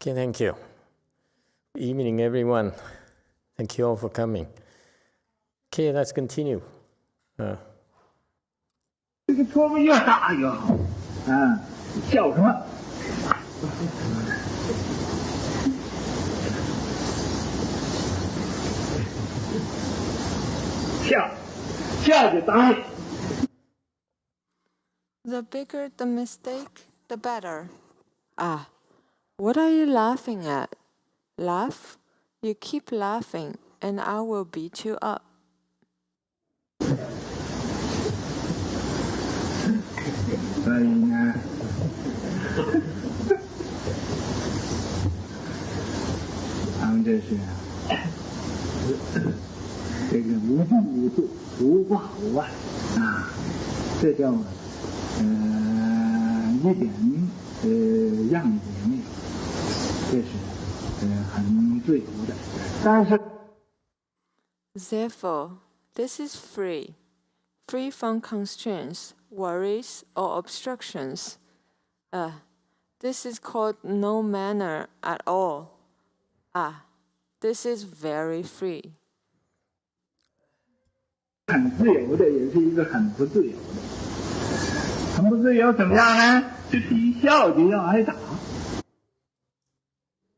Okay, thank you. Evening, everyone. Thank you all for coming. Okay, let's continue. 这个唾沫越大越好啊！笑什么？笑就答应。 The bigger the mistake, the better. Ah, what are you laughing at? Laugh? You keep laughing, and I will beat you up. 所以呢，他们这是这个无动无作，无挂无碍啊，这叫一点样子也没有，这是很自由的。但是 Therefore, this is free, free from constraints, worries, or obstructions. This is called no manner at all. This is very free. 很自由的，也是一个很不自由的。很不自由怎么样呢？就是一笑就要挨打。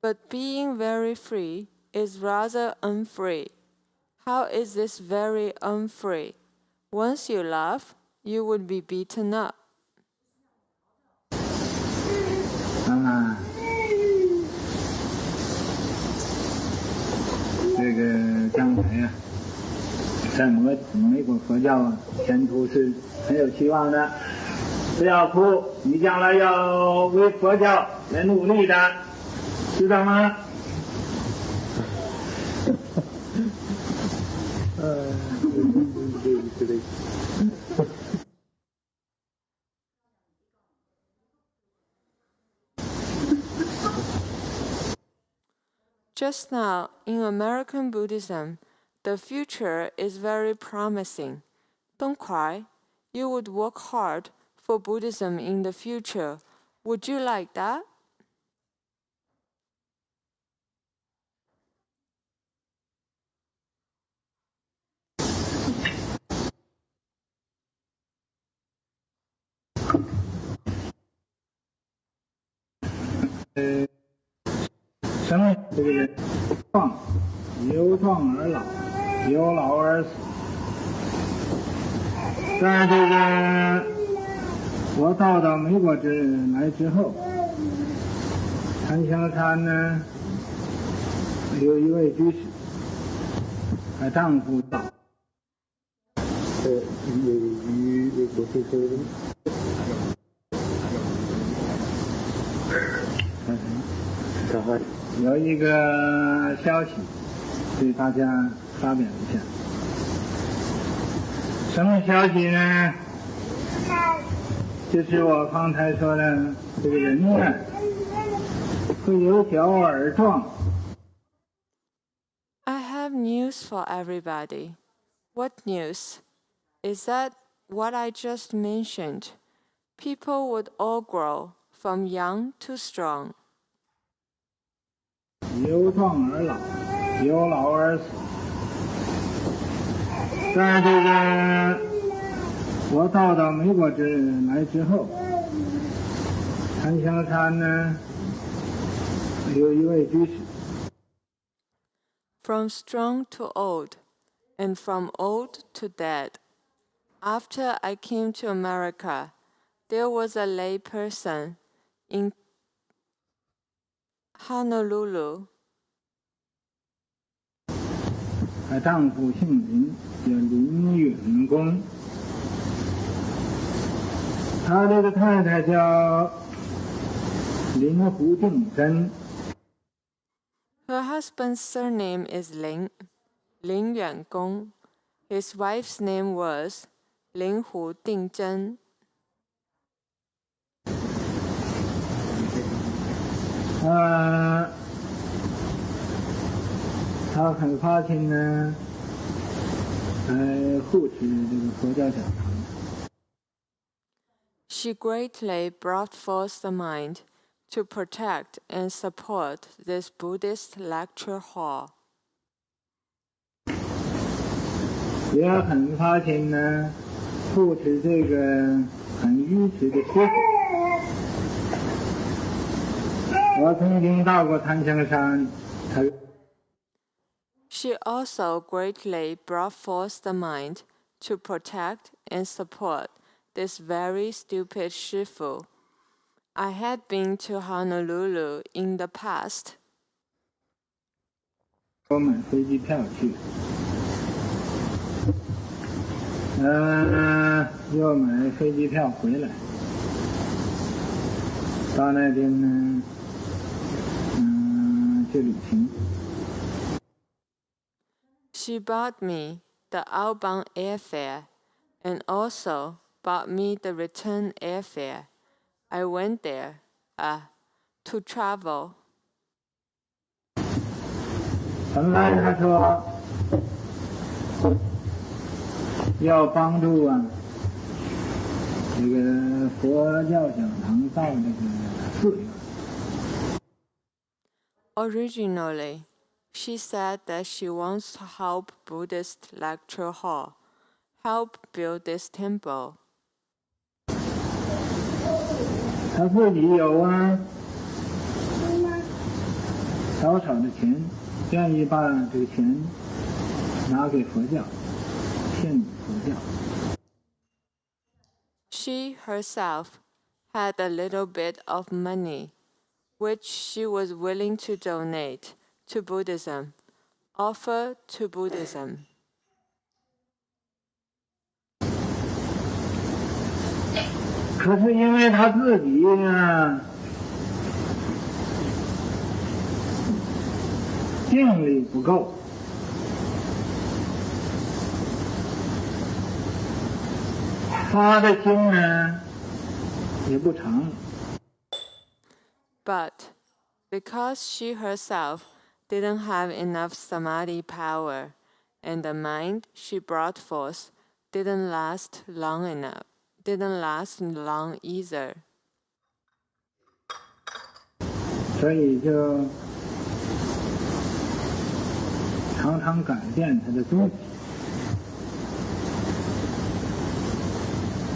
But being very free is rather unfree. How is this very unfree? Once you laugh, you would be beaten up. 这个刚才呀，在美国佛教前途是很有希望的。不要哭，你将来要为佛教来努力的，知道吗？Just now, in American Buddhism, the future is very promising. Don't cry. You would work hard for Buddhism in the future. Would you like that? Same 这个人由壮而老，由老而死。在这个我到美国来之后，檀香山呢有一位居士，她丈夫老。有一个消息对大家发表一下。什么消息呢？就是我刚才说的，这个人呢会由小而壮。I have news for everybody. What news? Is that what I just mentioned? People would all grow from young to strong. 由壮而老，由老而死。在这个我到美国来之后，檀香山呢有一位居士。From strong to old, and from old to dead. After I came to America, there was a lay person in Honolulu. 她丈夫姓林，叫林允公。他这个太太叫林湖定真。Her husband's surname is Lin Yuangong. His wife's name was Lin Hu Dingzhen. 他很发心呢，护持这个佛教讲堂。She greatly brought forth the mind to protect and support this Buddhist lecture hall. 也很发心呢，扶持这个很愚痴的师傅。我曾经到过檀香山，他。She also greatly brought forth the mind to protect and support this very stupid Shifu. I had been to Honolulu in the past. 我买飞机票去，又买飞机票回来。到那边呢，去旅行。She bought me the outbound airfare and also bought me the return airfare. I went there, to travel. 本来他说要帮助这个佛教讲堂造这个寺院。Originally, she said that she wants to help Buddhist lecture hall, help build this temple. 他自己有少少的钱，愿意把这个钱拿给佛教，献给佛教。She herself had a little bit of money, which she was willing to donate to Buddhism, offer to Buddhism. 可是因为他自己呢，定力不够，发的心呢也不长。But because she herself didn't have enough samadhi power, and the mind she brought forth didn't last long either. 所以就常常改变他的宗旨。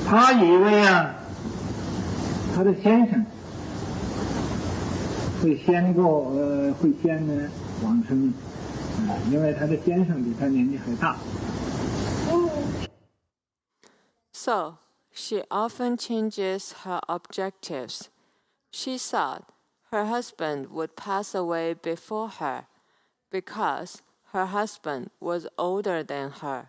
他以为他的先生会先呢往生，因为他的先生比他年纪还大。So, she often changes her objectives. She thought her husband would pass away before her because her husband was older than her.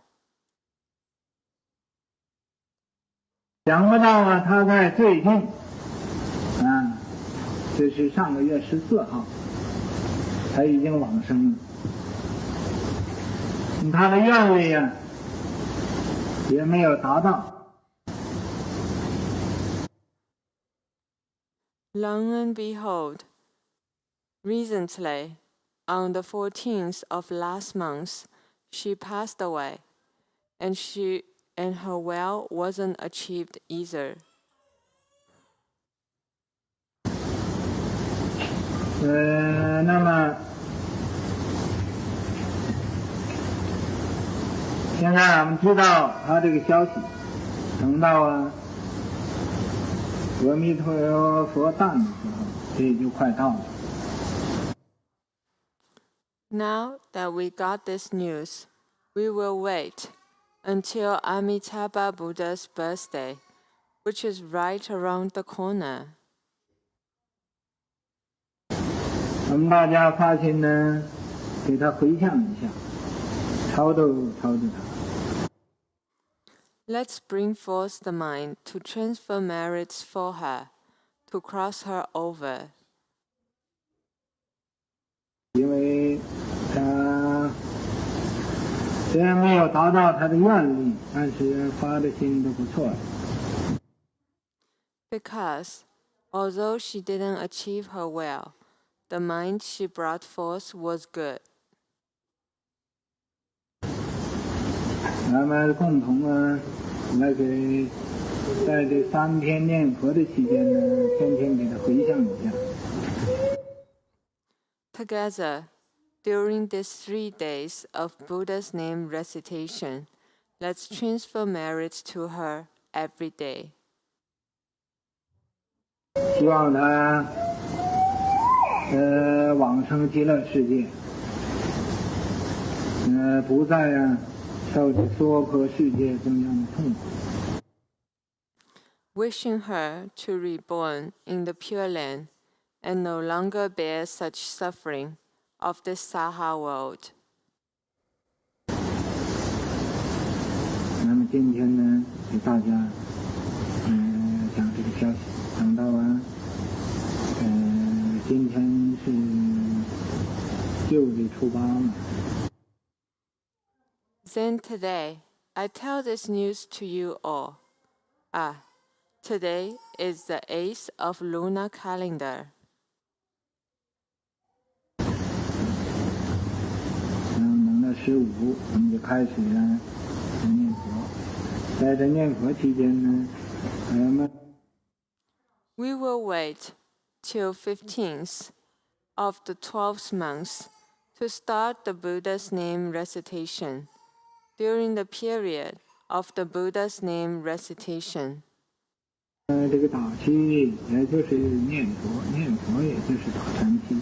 想不到他在最近，这是上个月14号，他已经往生了。他的愿力也没有达到。Lo and behold, recently, on the 14th of last month, she passed away, and her will wasn't achieved either. 那么现在我们知道他这个消息，等到阿弥陀佛诞的时候，这也就快到了。Now that we got this news, we will wait until Amitabha Buddha's birthday, which is right around the corner. 我们大家发心呢，给他回向一下，超度他。Let's bring forth the mind to transfer merits for her, to cross her over. 因为他虽然没有达到他的愿力，但是发的心都不错。Because, although she didn't achieve her will, the mind she brought forth was good. 咱们共同来给在这3天念佛的期间呢，天天给他回向一下。Together, during these 3 days of Buddha's name recitation, let's transfer merit to her every day. 希望他往生极乐世界，不再受这娑婆世界这么样的痛苦。 Wishing her to reborn in the Pure Land and no longer bear such suffering of this Saha world. 那么今天呢，给大家讲这个消息，讲到今天是6月初8嘛。 Then today, I tell this news to you all. Today is the 8th of lunar calendar. 等到15，我们就开始念佛。在这念佛期间呢，We will wait till 15th of the 12th month to start the Buddha's name recitation. During the period of the Buddha's name recitation. 这个打七也就是念佛，念佛也就是打禅七。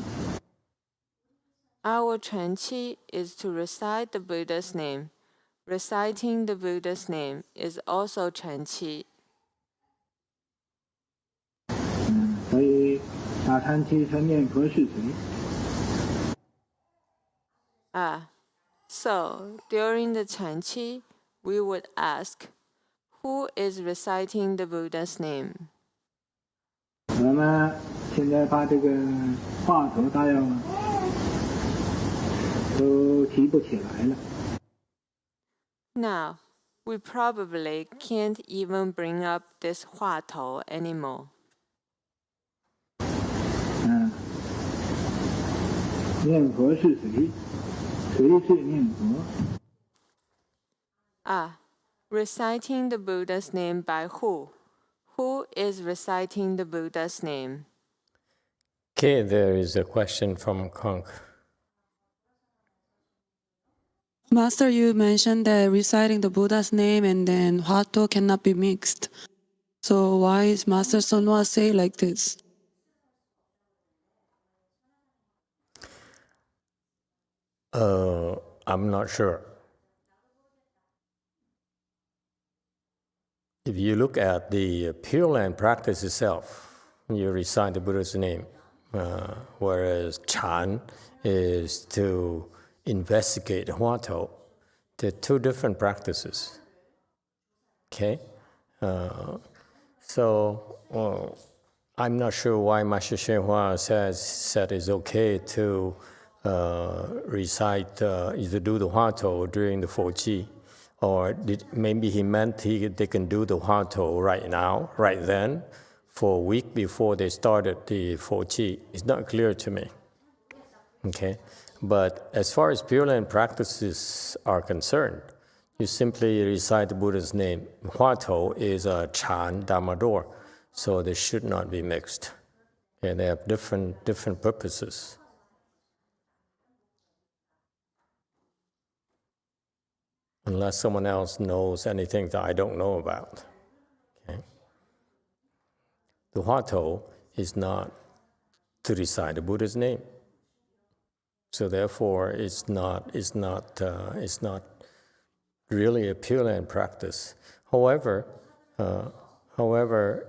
Our Chanqi is to recite the Buddha's name. Reciting the Buddha's name is also Chanqi. 所以打禅七说念佛是谁？ So during the Chanqi, we would ask, who is reciting the Buddha's name? 我们现在把这个话头大家都提不起来了。 Now, we probably can't even bring up this huatou anymore. 念佛是谁？谁是念佛？ Reciting the Buddha's name by who? Who is reciting the Buddha's name? Okay, there is a question from Kong. Master, you mentioned that reciting the Buddha's name and then huatou cannot be mixed. So why is Master Sonhwa say like this? I'm not sure. If you look at the Pure Land practice itself, you recite the Buddha's name, whereas Chan is to investigate huatou. They're two different practices. Okay? I'm not sure why Master YongHua said it's okay to recite, either do the huatou during the 4G, or maybe he meant they can do the huatou right now, right then, for a week before they started the 4G. It's not clear to me. Okay? But as far as Pure Land practices are concerned, you simply recite the Buddha's name. Huatou is a Chan Dharma door, so they should not be mixed. Okay? They have different purposes. Unless someone else knows anything that I don't know about. Okay? The huatou is not to recite the Buddha's name, so therefore it's not really a Pure Land practice. However,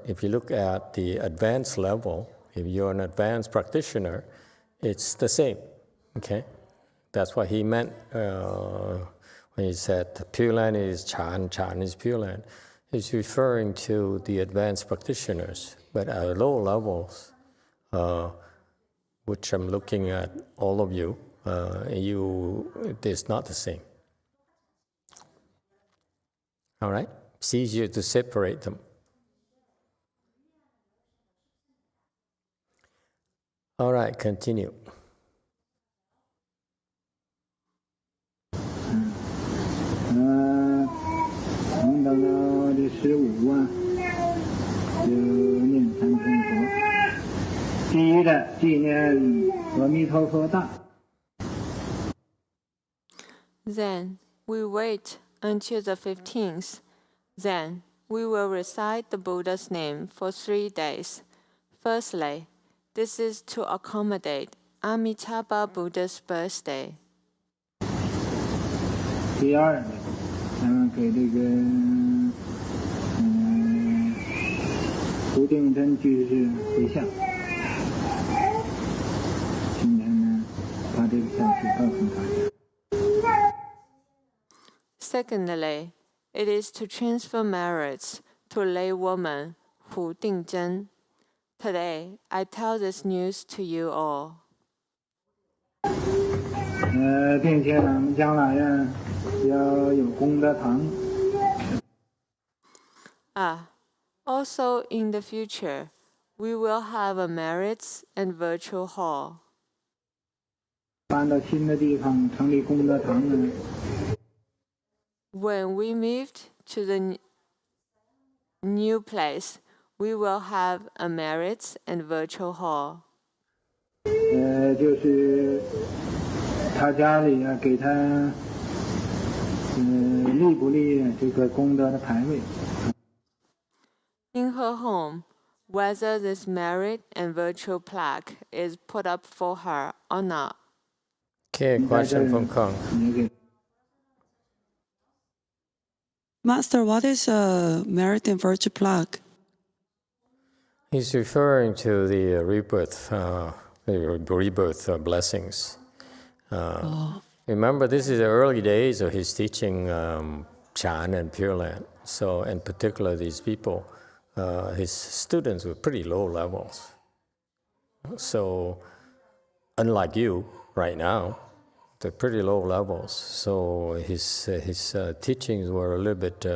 if you look at the advanced level, if you're an advanced practitioner, it's the same. Okay, that's what he meant. When he said Pure Land is Chan, Chan is Pure Land, he's referring to the advanced practitioners. But at low levels, which I'm looking at all of you, it's not the same. All right? It's easier to separate them. All right, continue. 到了这15就念三通佛。第一的纪念阿弥陀佛大。 Then we wait until the 15th. Then we will recite the Buddha's name for 3 days. Firstly, this is to accommodate Amitabha Buddha's birthday. 第二呢，给这个胡定真居士回向。今天呢，把这个消息告诉大家。 Secondly, it is to transfer merits to laywoman Hu Dingzhen. Today, I tell this news to you all. 并且咱们将来呀，要有功德堂。Also in the future, we will have a merits and virtual hall. 搬到新的地方成立功德堂呢。 When we moved to the new place, we will have a merits and virtual hall. 就是他家里啊，给他立不立这个功德的牌位。 In her home, whether this merit and virtual plaque is put up for her or not. Okay, question from Kong. Master, what is a merit and virtue plaque? He's referring to the rebirth blessings. Remember, this is the early days of his teaching Chan and Pure Land. So, in particular, these people, his students were pretty low levels. So, unlike you right now, they're pretty low levels. So his teachings were a little bit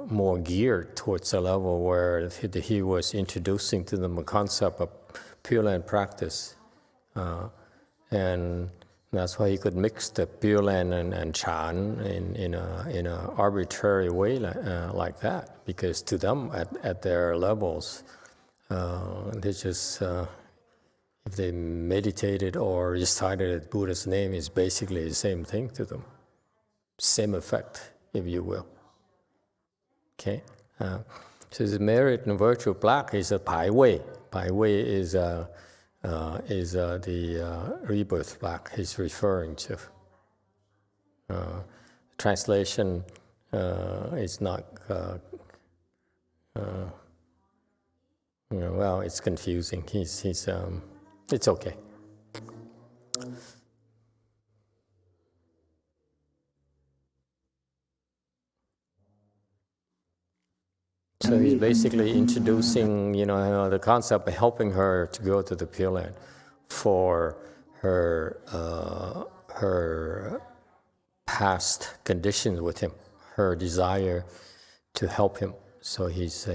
more geared towards a level where he was introducing to them a concept of Pure Land practice. And that's why he could mix the Pure Land and Chan in an arbitrary way like that. Because to them, at their levels, they just... if they meditated or recited Buddha's name, is basically the same thing to them. Same effect, if you will. Okay? So the merit and virtue plaque is a Pai Wei. Pai Wei is the rebirth plaque he's referring to. Translation is not... well, it's confusing. It's okay. So he's basically introducing, the concept of helping her to go to the Pure Land for her past conditions with him, her desire to help him. So he's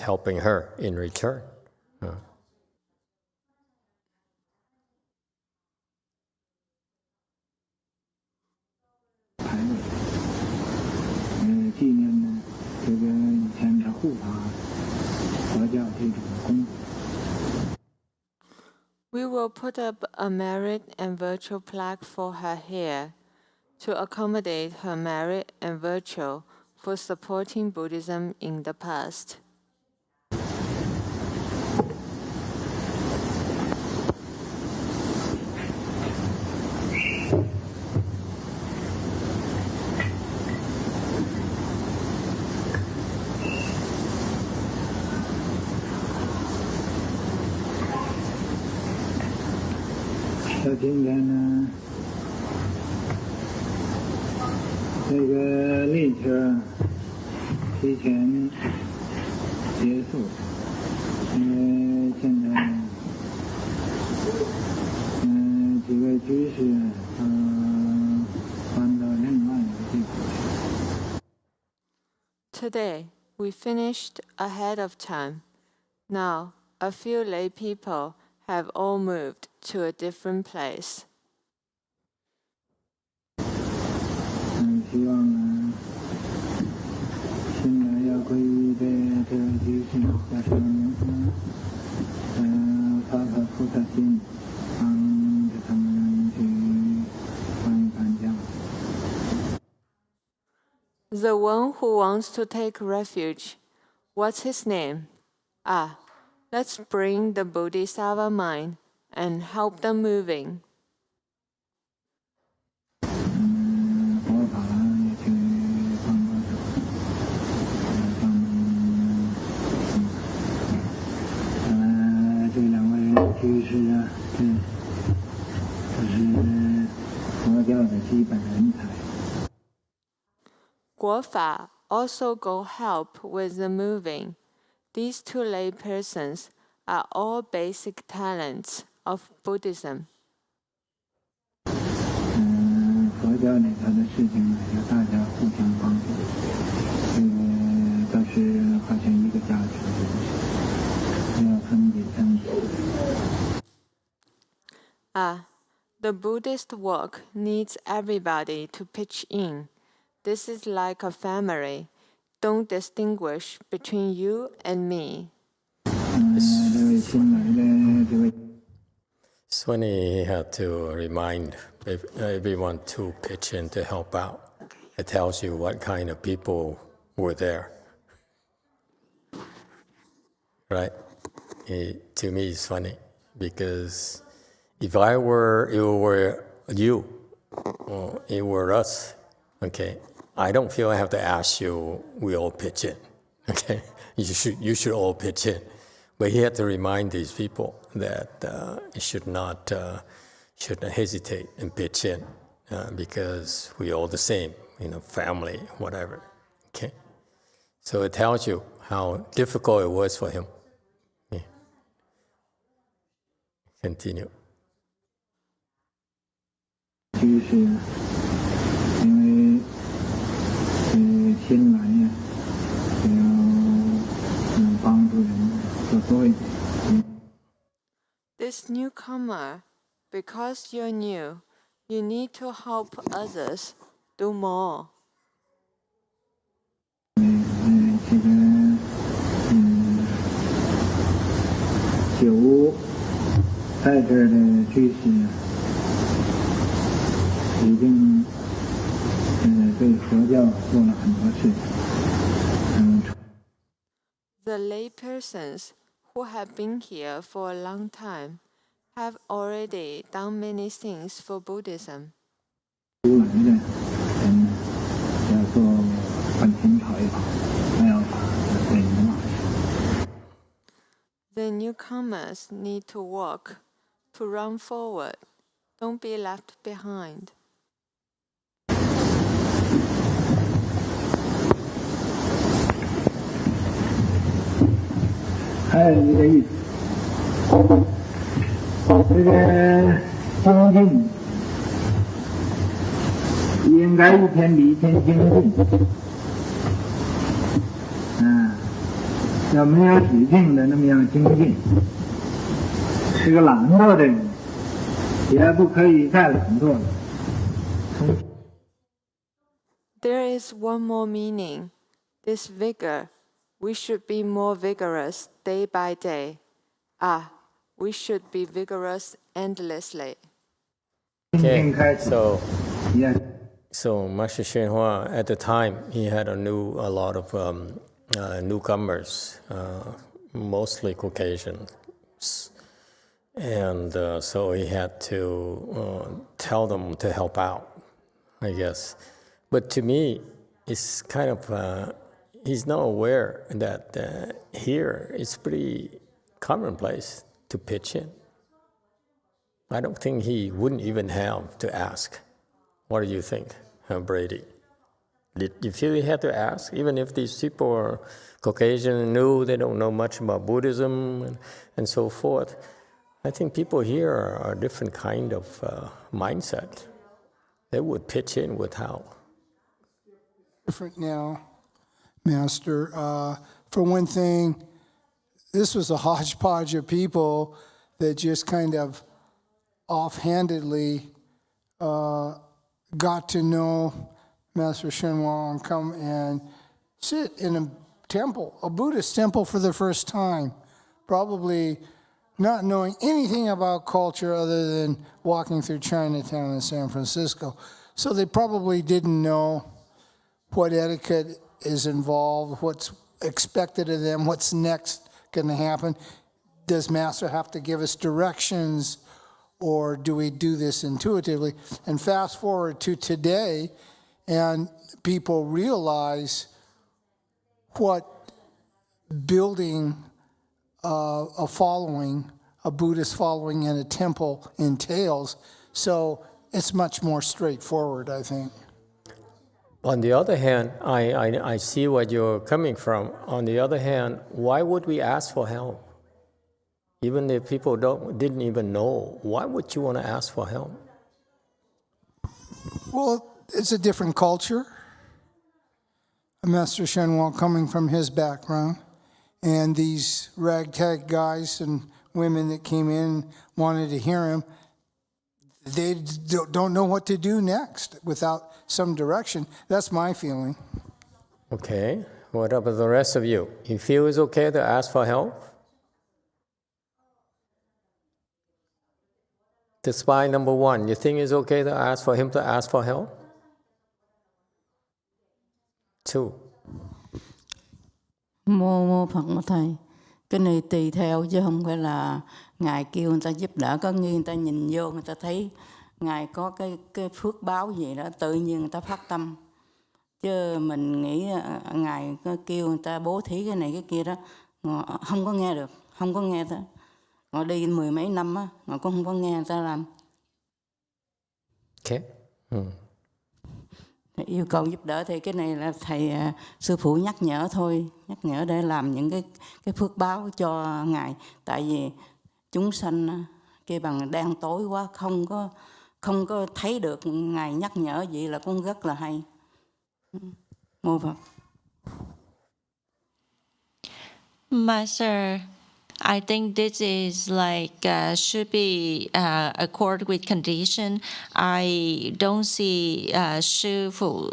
helping her in return. We will put up a merit and virtue plaque for her here to accommodate her merit and virtue for supporting Buddhism in the past. So 今天呢，这个例程提前结束，因为现在几位居士搬到另外一个地方。Today, we finished ahead of time. Now, a few lay people have all moved to a different place. 希望呢，新来要皈依的这位居士，加上菩萨心，帮着他们去翻译翻教。The one who wants to take refuge, what's his name? Ah, let's bring the Bodhisattva mind and help them moving. 佛法也去帮帮手，这两位居士啊，这是佛教的基本人才。Guofa also go help with the moving. These two lay persons are all basic talents of Buddhism. 佛教里头的事情呢，要大家互相帮助，这个都是好像一个家族的东西，不要分别争执。The Buddhist work needs everybody to pitch in. This is like a family. Don't distinguish between you and me. 这位新来的这位。Swani had to remind everyone to pitch in to help out. It tells you what kind of people were there. Right? To me, it's funny because if it were you, or it were us, okay, I don't feel I have to ask you, we all pitch in, okay? You should all pitch in. But he had to remind these people that you shouldn't hesitate and pitch in because we're all the same, family, whatever, okay? So it tells you how difficult it was for him. Yeah. Continue. 居士，因为新来呀，要帮助人做多一点。This newcomer, because you're new, you need to help others do more. 这个酒屋在这儿的居士已经对佛教做了很多事情。The lay persons who have been here for a long time have already done many things for Buddhism. 出来的人呢，要做换勤跑一跑，不要把人落下。The newcomers need to walk, to run forward. Don't be left behind. 还有一个意思，这个精进应该一天比一天精进，要没有止境的那么样精进，是个懒惰的人，也不可以再懒惰了。There is one more meaning. This vigor. We should be more vigorous day by day. We should be vigorous endlessly. Okay, so Master Shenhua, at the time, he had a lot of newcomers, mostly Caucasians. And so he had to tell them to help out, I guess. But to me, it's kind of, he's not aware that here it's pretty commonplace to pitch in. I don't think he wouldn't even have to ask. What do you think, Brady? Did you feel he had to ask? Even if these people are Caucasian, new, they don't know much about Buddhism and so forth. I think people here are a different kind of mindset. They would pitch in without. Different now, Master. For one thing, this was a hodgepodge of people that just kind of offhandedly got to know Master Shenhua and come and sit in a temple, a Buddhist temple for the first time. Probably not knowing anything about culture other than walking through Chinatown in San Francisco. So they probably didn't know what etiquette is involved, what's expected of them, what's next going to happen. Does Master have to give us directions, or do we do this intuitively? And fast forward to today, and people realize what building a following, a Buddhist following in a temple entails. So it's much more straightforward, I think. On the other hand, I see where you're coming from. On the other hand, why would we ask for help? Even if people didn't even know, why would you want to ask for help? Well, it's a different culture. Master Shenhua coming from his background, and these ragtag guys and women that came in wanted to hear him, they don't know what to do next without some direction. That's my feeling. Okay, what about the rest of you? You feel it's okay to ask for help? Despite number one, you think it's okay to ask for him to ask for help? Two. Mô Phật một thầy, cái này tùy theo chứ không phải là ngài kêu người ta giúp đỡ, có người ta nhìn vô người ta thấy ngài có cái phước báo gì đó tự nhiên người ta phát tâm, chứ mình nghĩ ngài kêu người ta bố thí cái này cái kia đó không có nghe được, không có nghe ta, ngồi đi mười mấy năm á, ngồi cũng không có nghe người ta làm. Okay. Yêu cầu giúp đỡ thì cái này là thầy sư phụ nhắc nhở thôi, nhắc nhở để làm những cái phước báo cho ngài, tại vì chúng sanh kia bằng đang tối quá, không có thấy được ngài nhắc nhở vậy là cũng rất là hay. Mô Phật. Master, I think this is like should be accord with condition. I don't see Sư Phụ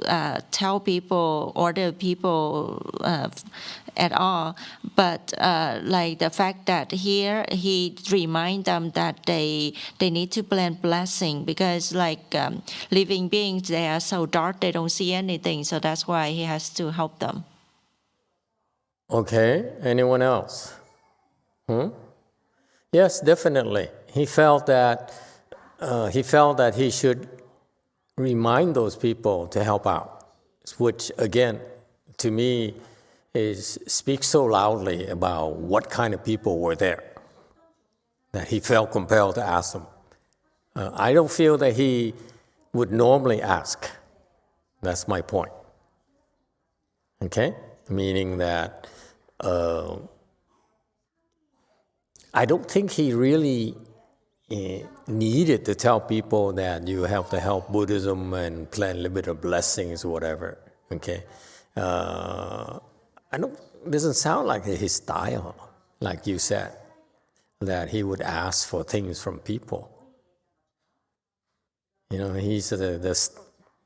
tell people, order people at all. But like the fact that here he remind them that they need to plant blessing, because like living beings, they are so dark, they don't see anything. So that's why he has to help them. Okay, anyone else? Yes, definitely. He felt that he should remind those people to help out, which again, to me, speaks so loudly about what kind of people were there that he felt compelled to ask them. I don't feel that he would normally ask. That's my point. Okay, meaning that. I don't think he really needed to tell people that you have to help Buddhism and plant a little bit of blessings or whatever. Okay, doesn't sound like his style, like you said, that he would ask for things from people. You know, he's the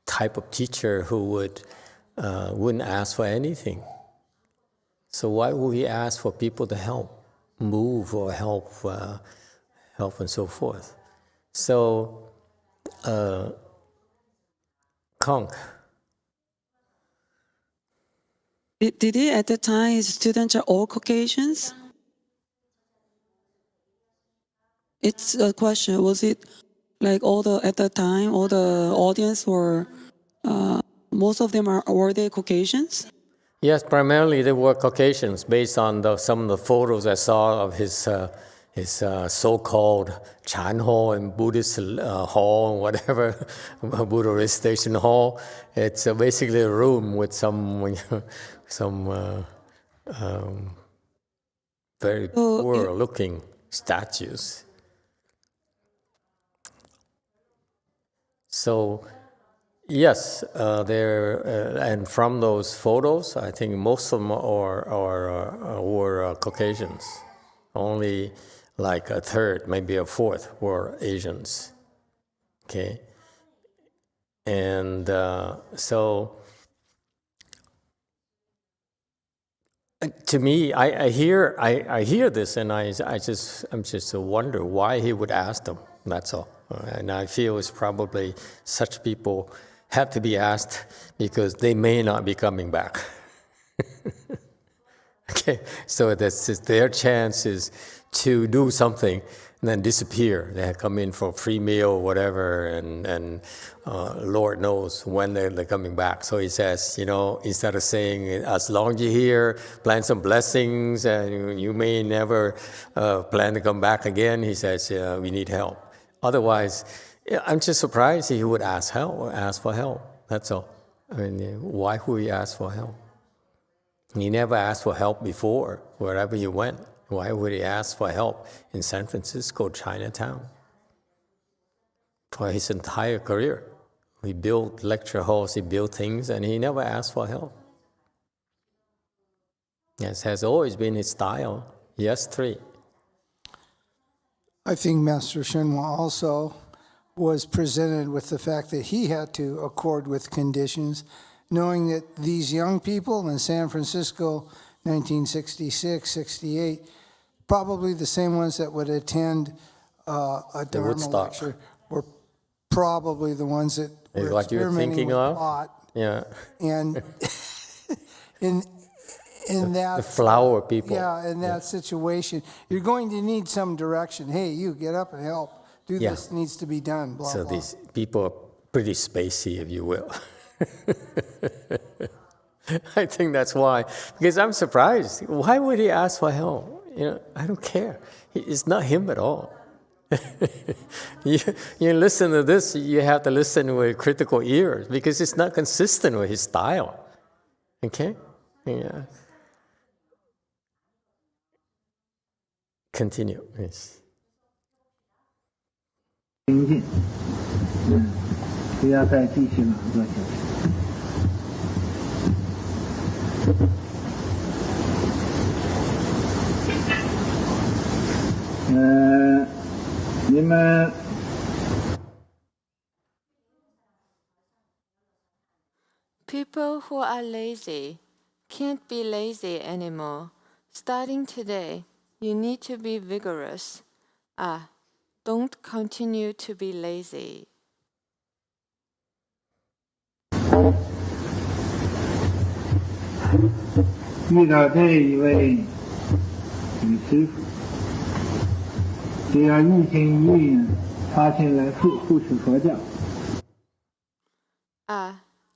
type of teacher who wouldn't ask for anything. So why would he ask for people to help move or help and so forth? So, Conk. Did he at the time, his students are all Caucasians? It's a question. Was it like at the time, all the audience were, most of them were they Caucasians? Yes, primarily they were Caucasians, based on some of the photos I saw of his so-called Chan Hall and Buddhist hall and whatever, Buddhist station hall. It's basically a room with some very poor-looking statues. So. Yes, and from those photos, I think most of them were Caucasians. Only like a third, maybe a fourth, were Asians. Okay, and so To me, I hear this, and I'm just wonder why he would ask them. That's all. And I feel it's probably such people have to be asked because they may not be coming back. Okay, so that's their chances to do something and then disappear. They have come in for a free meal or whatever, and Lord knows when they're coming back. So he says, instead of saying, as long as you're here, plan some blessings, and you may never plan to come back again, he says, we need help. Otherwise, I'm just surprised he would ask for help. That's all. I mean, why would he ask for help? He never asked for help before, wherever he went. Why would he ask for help in San Francisco, Chinatown? For his entire career. He built lecture halls, he built things, and he never asked for help. Yes, has always been his style. Yes, 3. I think Master Shenhua also was presented with the fact that he had to accord with conditions, knowing that these young people in San Francisco, 1966, 68, probably the same ones that would attend a Dharma lecture were probably the ones that were what you're experimenting thinking with of? pot. Yeah. And in that... The flower people. Yeah, in that situation, you're going to need some direction. Hey, you get up and help. Do this, needs to be done, blah, so blah. These people are pretty spacey, if you will. I think that's why. Because I'm surprised. Why would he ask for help? I don't care. It's not him at all. you listen to this, you have to listen with critical ears because it's not consistent with his style. Okay? Yeah. Continue. Yes. 精进，不要再继续劳作下去。你们 People who are lazy can't be lazy anymore. Starting today, you need to be vigorous. Don't continue to be lazy. 遇到这一位女师傅，只要一心一意发心来护持佛教。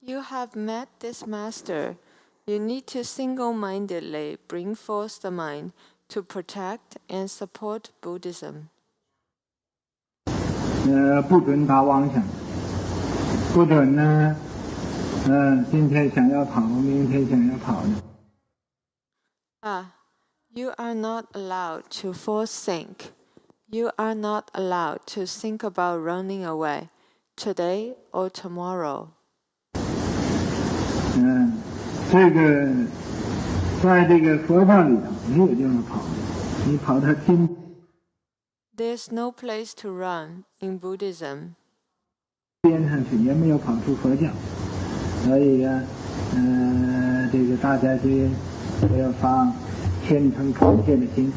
You have met this master. You need to single-mindedly bring forth the mind to protect and support Buddhism. 不准打妄想，不准呢，今天想要跑，明天想要跑的。You are not allowed to force think. You are not allowed to think about running away today or tomorrow. 这个在这个佛教里头没有地方跑的，你跑到今。There's no place to run in Buddhism. 边上去也没有跑出佛教，所以这个大家就要发虔诚恳切的心。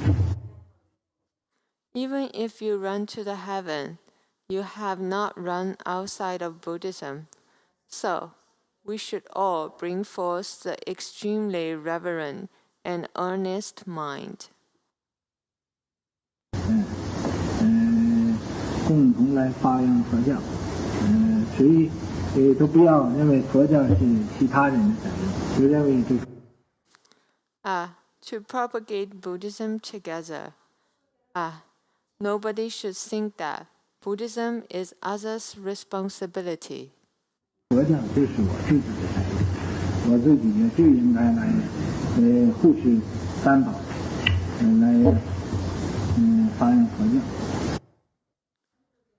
Even if you run to the heaven, you have not run outside of Buddhism. So, we should all bring forth the extremely reverent and earnest mind. 共同来发扬佛教。谁都不要认为佛教是其他人的载体，就认为这个。To propagate Buddhism together. Nobody should think that Buddhism is others' responsibility. 佛教就是我自己的载体，我自己也就应该来护持三宝，来发扬佛教。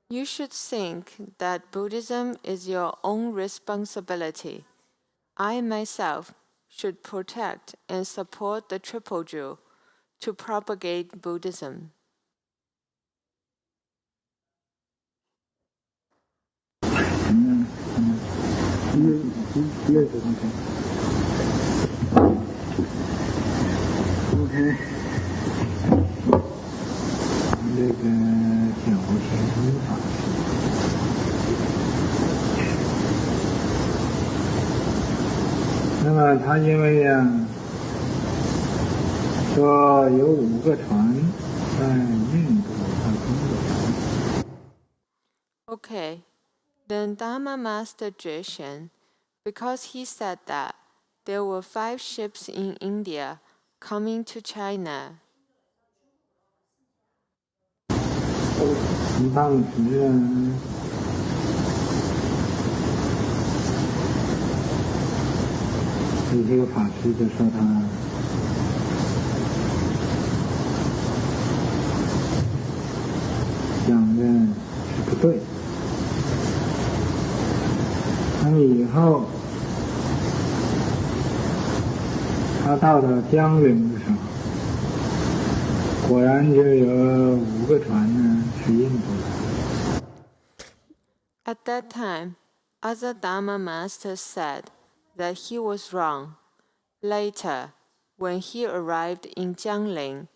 You should think that Buddhism is your own responsibility. I myself should protect and support the Triple Jewel to propagate Buddhism. 这个叫天法那么他因为呀，说有5个船在印度和中国。Okay, then Dharma Master Jishan, because he said that there were 5 ships in India coming to China. 当时啊，这个法师就说他讲的是不对。那么以后他到了江陵的时候，果然就有5个船呢是印度的。At that time, other Dharma masters said that he was wrong. Later, when he arrived in Jiangling,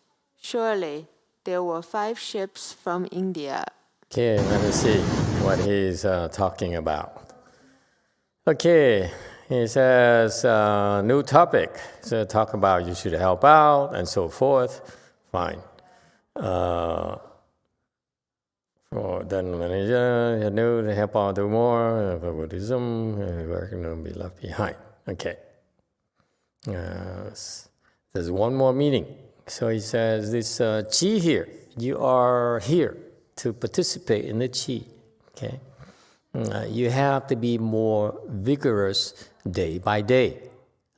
surely there were 5 ships from India. Okay, let me see what he's talking about. Okay, he says, new topic. So talk about you should help out and so forth. Fine. For then manager, you know, to help out do more. For Buddhism, work and be left behind. Okay. There's one more meaning. So he says, this qi here, you are here to participate in the qi. Okay. You have to be more vigorous day by day.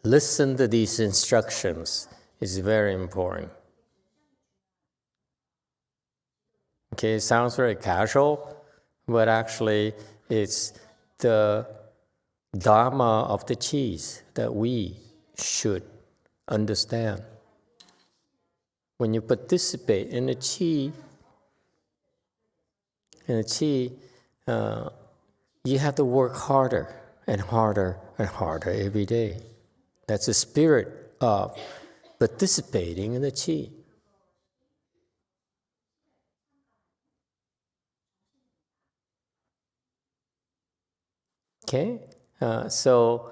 Listen to these instructions. It's very important. Okay, it sounds very casual, but actually it's the Dharma of the qis that we should understand. When you participate in the qi, you have to work harder and harder and harder every day. That's the spirit of participating in the qi. Okay, so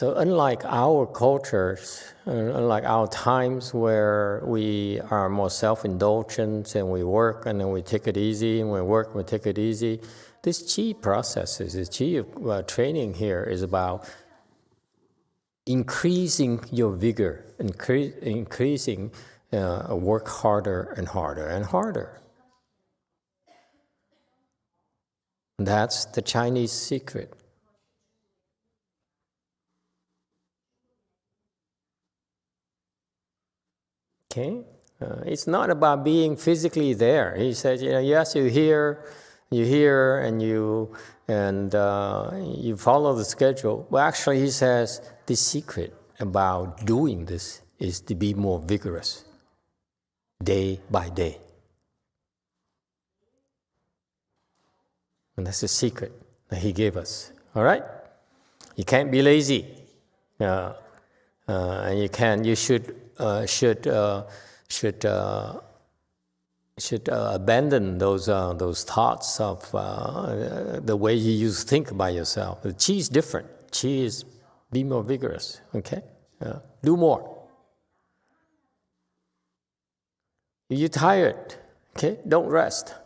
unlike our cultures, unlike our times where we are more self-indulgent and we work and then we take it easy, and we work, we take it easy, this qi processes, this qi training here is about increasing your vigor, increasing work harder and harder and harder. That's the Chinese secret. Okay, it's not about being physically there. He says, yes, you hear, and you follow the schedule. Well, actually, he says the secret about doing this is to be more vigorous, day by day. And that's the secret that he gave us. All right, you can't be lazy, and you should abandon those thoughts of the way you used to think about yourself. The qi is different. Qi is be more vigorous. Okay, do more. You're tired. Okay, don't rest.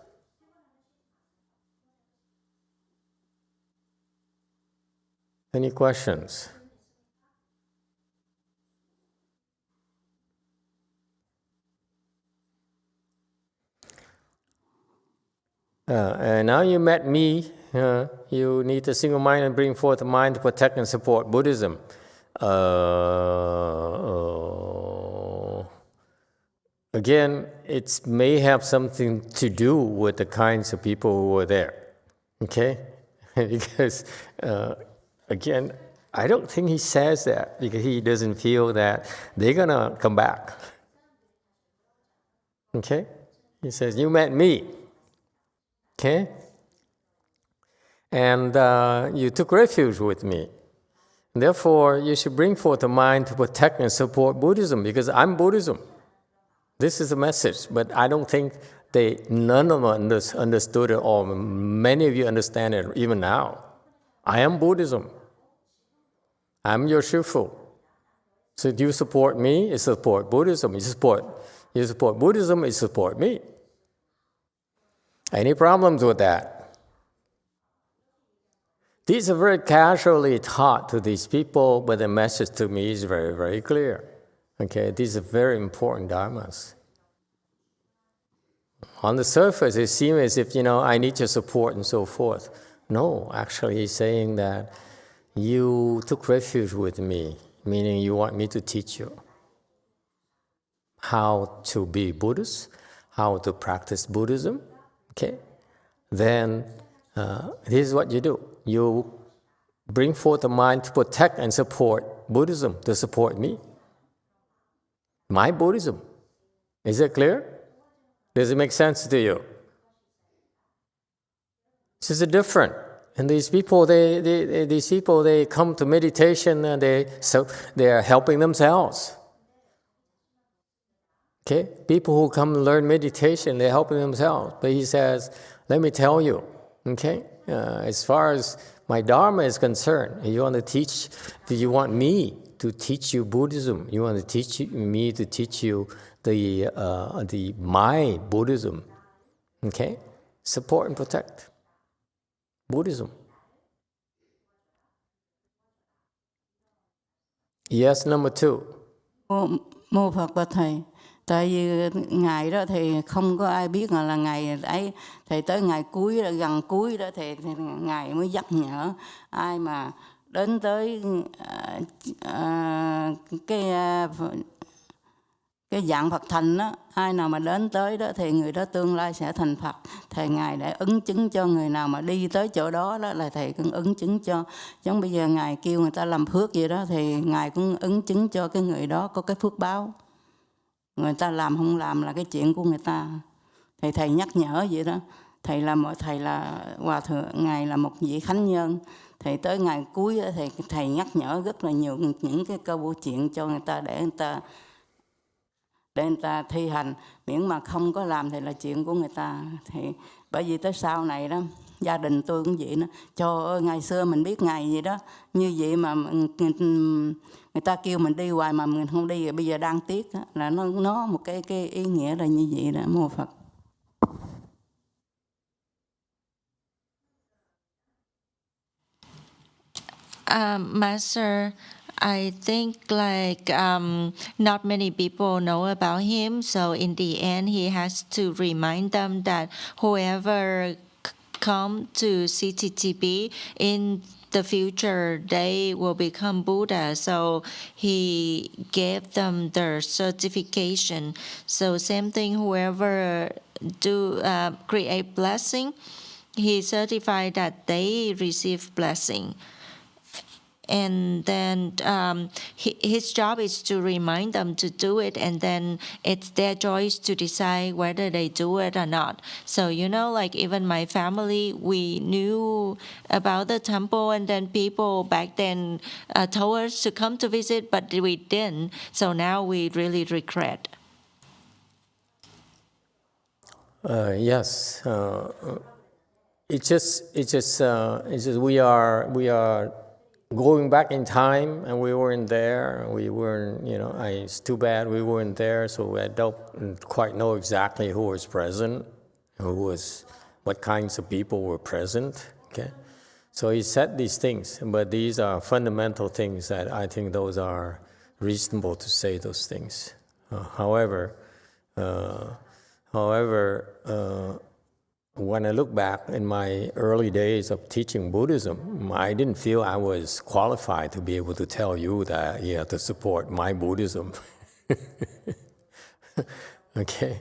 Any questions? And now you met me, you need a single mind and bring forth a mind to protect and support Buddhism. Again, it may have something to do with the kinds of people who were there, okay? Because, again, I don't think he says that because he doesn't feel that they're going to come back. Okay? He says, you met me. Okay? And you took refuge with me. Therefore, you should bring forth a mind to protect and support Buddhism, because I'm Buddhism. This is the message, but I don't think none of them understood it, or many of you understand it even now. I am Buddhism. I'm your Shifu. So do you support me? You support Buddhism. You support Buddhism, you support me. Any problems with that? These are very casually taught to these people, but the message to me is very, very clear. Okay, these are very important dharmas. On the surface, it seems as if, I need your support and so forth. No, actually, he's saying that you took refuge with me, meaning you want me to teach you how to be Buddhist, how to practice Buddhism. Okay? Then this is what you do. You bring forth a mind to protect and support Buddhism, to support me. My Buddhism. Is it clear? Does it make sense to you? This is different. And these people, they come to meditation and they are helping themselves. Okay? People who come and learn meditation, they're helping themselves. But he says, let me tell you, okay? As far as my Dharma is concerned, you want to teach, do you want me to teach you Buddhism? You want to teach me to teach you my Buddhism? Okay? Support and protect Buddhism. Yes, number 2. Mô Phật và Thầy. Tại vì ngày đó thì không có ai biết là ngày ấy, thì tới ngày cuối, gần cuối đó thì Ngài mới nhắc nhở ai mà đến tới cái dạng Phật thành đó, ai nào mà đến tới đó thì người đó tương lai sẽ thành Phật. Thầy Ngài đã ứng chứng cho người nào mà đi tới chỗ đó, đó là Thầy cũng ứng chứng cho. Giống bây giờ Ngài kêu người ta làm phước vậy đó, thì Ngài cũng ứng chứng cho cái người đó có cái phước báo. Người ta làm không làm là cái chuyện của người ta. Thì Thầy nhắc nhở vậy đó. Thầy là Hòa Thượng, Ngài là một vị Khánh Nhân. Thì tới ngày cuối đó, Thầy nhắc nhở rất là nhiều những cái câu chuyện cho người ta để người ta thi hành. Miễn mà không có làm thì là chuyện của người ta. Thì bởi vì tới sau này đó, gia đình tôi cũng vậy đó. Trời ơi, ngày xưa mình biết ngày gì đó, như vậy mà người ta kêu mình đi hoài mà mình không đi, bây giờ đang tiếc đó. Là nó một cái ý nghĩa là như vậy đó. Mô Phật. Master, I think not many people know about him, so in the end he has to remind them that whoever come to CTTB in the future, they will become Buddha. So he gave them their certification. So same thing, whoever create blessing, he certified that they receive blessing. And then his job is to remind them to do it, and then it's their choice to decide whether they do it or not. So, even my family, we knew about the temple, and then people back then told us to come to visit, but we didn't. So now we really regret. Yes. It's just we are going back in time, and we weren't there. We weren't, it's too bad we weren't there, so I don't quite know exactly who was present, what kinds of people were present, okay? So he said these things, but these are fundamental things that I think those are reasonable to say those things. However, when I look back in my early days of teaching Buddhism, I didn't feel I was qualified to be able to tell you that you have to support my Buddhism. Okay,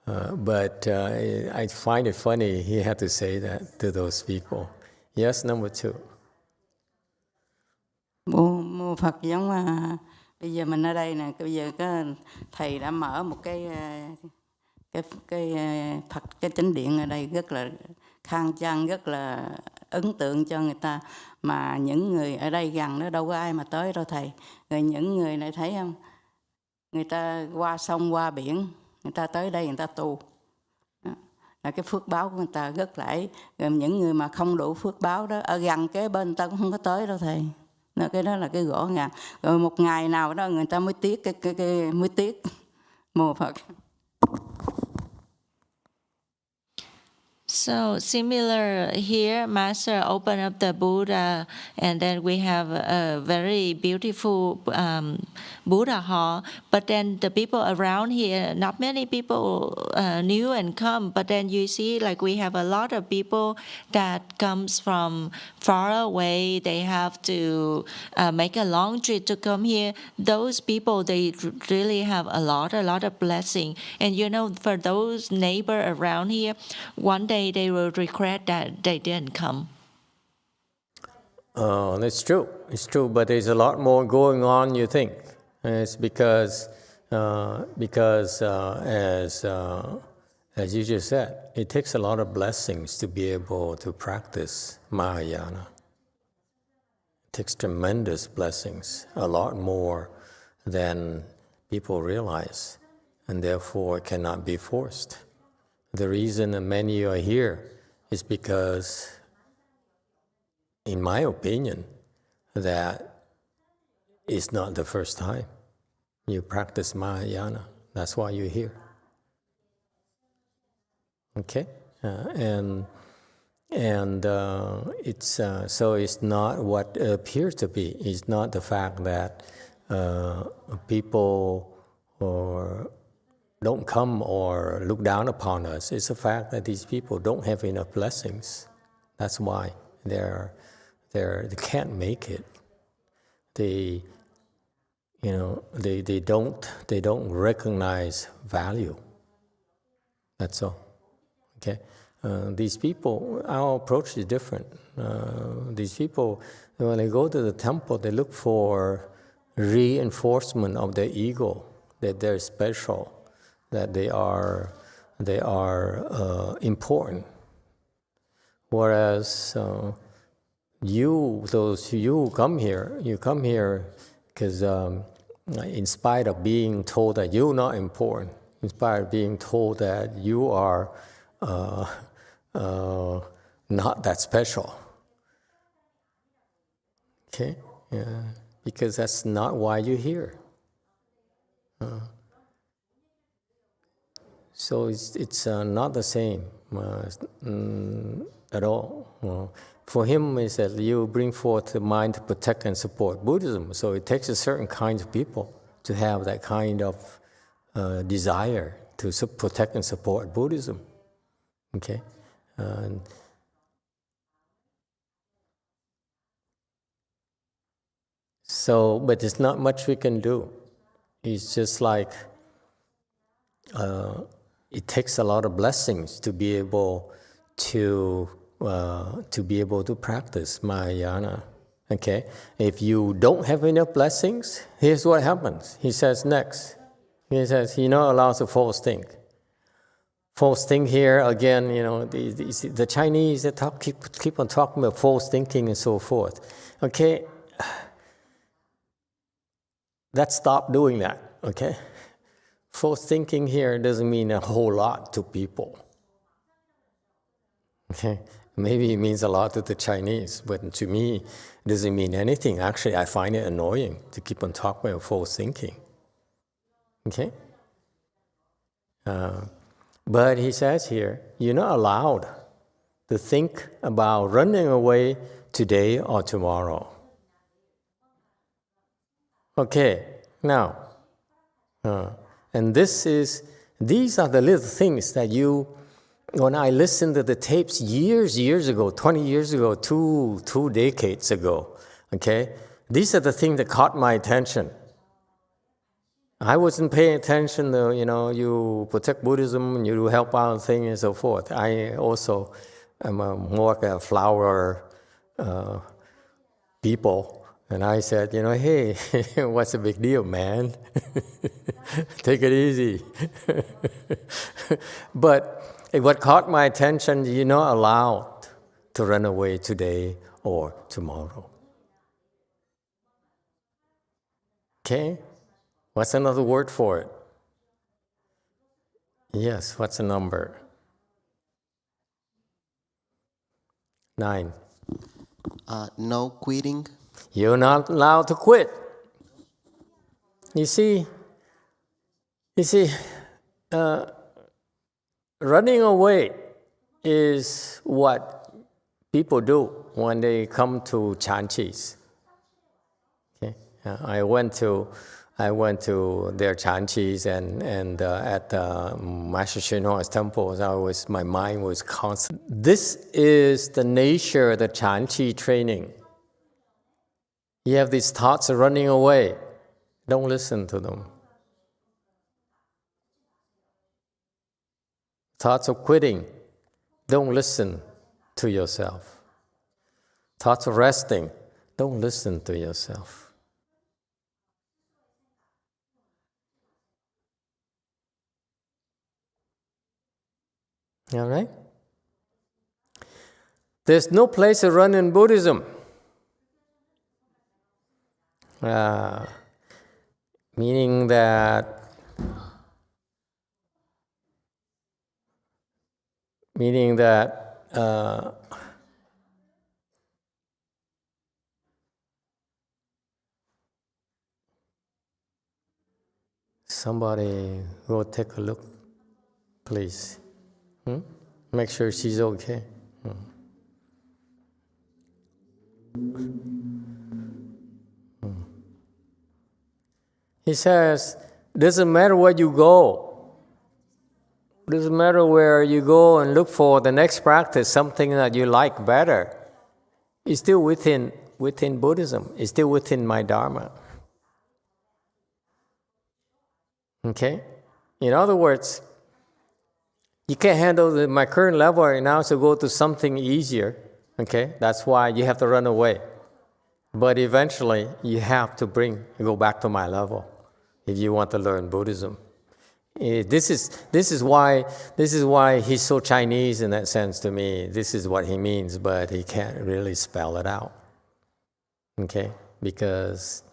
but I find it funny he had to say that to those people. Yes, number 2. Mô Phật, giống bây giờ mình ở đây nè, bây giờ thầy đã mở một cái Phật, cái chánh điện ở đây rất là khang trang, rất là ấn tượng cho người ta. Mà những người ở đây gần đó đâu có ai mà tới đâu thầy. Rồi những người này thấy không, người ta qua sông qua biển, người ta tới đây người ta tu. Đó. Là cái phước báo của người ta rất lãi. Rồi những người mà không đủ phước báo đó, ở gần kế bên người ta cũng không có tới đâu thầy. Cái đó là cái rõ ràng. Rồi một ngày nào đó người ta mới tiếc mới tiếc mô Phật. So similar here, Master opened up the Buddha, and then we have a very beautiful Buddha hall. But then the people around here, not many people knew and come. But then you see, like we have a lot of people that comes from far away. They have to make a long trip to come here. Those people, they really have a lot of blessing. And you know, for those neighbor around here, one day they will regret that they didn't come. Oh, that's true. It's true, but there's a lot more going on, you think. And it's because as you just said, it takes a lot of blessings to be able to practice Mahayana. It takes tremendous blessings, a lot more than people realize, and therefore it cannot be forced. The reason that many are here is because, in my opinion, that it's not the first time you practice Mahayana. That's why you're here. Okay, and it's so it's not what it appears to be. It's not the fact that people don't come or look down upon us. It's the fact that these people don't have enough blessings. That's why they can't make it. They don't recognize value. That's all. Okay. These people, our approach is different. These people, when they go to the temple, they look for reinforcement of their ego, that they're special, that they are important. Whereas those who come here, you come here because in spite of being told that you're not important, in spite of being told that you are not that special. Okay, yeah, because that's not why you're here. So it's not the same at all. For him, he said, you bring forth the mind to protect and support Buddhism. So it takes a certain kind of people to have that kind of desire to protect and support Buddhism. Okay? So, but there's not much we can do. It's just like it takes a lot of blessings to be able to practice Mahayana. Okay, if you don't have enough blessings, here's what happens. He says next. He says, you're not allowed to false think. False think here again. You know, the Chinese they keep on talking about false thinking and so forth. Okay, let's stop doing that. Okay. False thinking here doesn't mean a whole lot to people. Okay, maybe it means a lot to the Chinese, but to me, it doesn't mean anything. Actually, I find it annoying to keep on talking about false thinking. Okay? But he says here, you're not allowed to think about running away today or tomorrow. Okay, now, and these are the little things that when I listened to the tapes years ago, 20 years ago, two decades ago, okay, these are the things that caught my attention. I wasn't paying attention to, you protect Buddhism and you help out things and so forth. I also am more like a flower people. And I said, hey, what's the big deal, man? Take it easy. But what caught my attention, you're not allowed to run away today or tomorrow. Okay? What's another word for it? Yes, what's the number? 9. No quitting. You're not allowed to quit. You see, running away is what people do when they come to Chanchis. Okay? I went to their Chanchis and at Master Shinhua's temples, my mind was constant. This is the nature of the Chanchi training. You have these thoughts of running away. Don't listen to them. Thoughts of quitting. Don't listen to yourself. Thoughts of resting. Don't listen to yourself. All right? There's no place to run in Buddhism. Meaning that somebody go take a look, please. Make sure she's okay. He says, doesn't matter where you go. Doesn't matter where you go and look for the next practice, something that you like better. It's still within Buddhism. It's still within my Dharma. Okay? In other words, you can't handle my current level right now, so go to something easier. Okay? That's why you have to run away. But eventually, you have to go back to my level if you want to learn Buddhism. This is why he's so Chinese in that sense to me. This is what he means, but he can't really spell it out. Okay? Because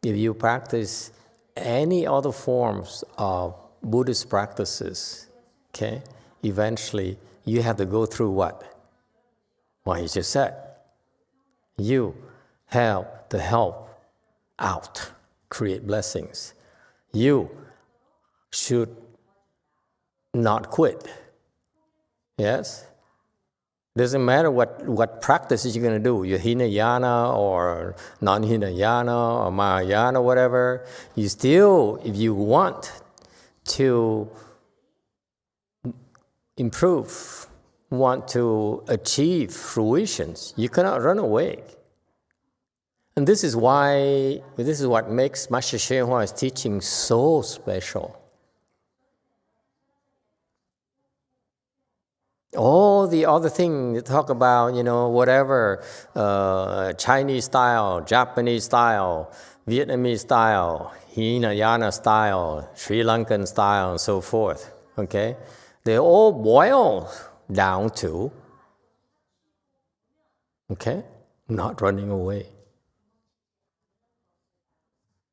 if you practice any other forms of Buddhist practices, okay, eventually you have to go through what? What he just said. You have to help out, create blessings. You should not quit. Yes? Doesn't matter what practices you're going to do. You're Hinayana or non-Hinayana or Mahayana, whatever. You still, if you want to improve, want to achieve fruitions, you cannot run away. And this is what makes Master Hsuan teaching so special. All the other things you talk about, whatever, Chinese style, Japanese style, Vietnamese style, Hinayana style, Sri Lankan style, and so forth, okay? They all boil down to, okay, not running away.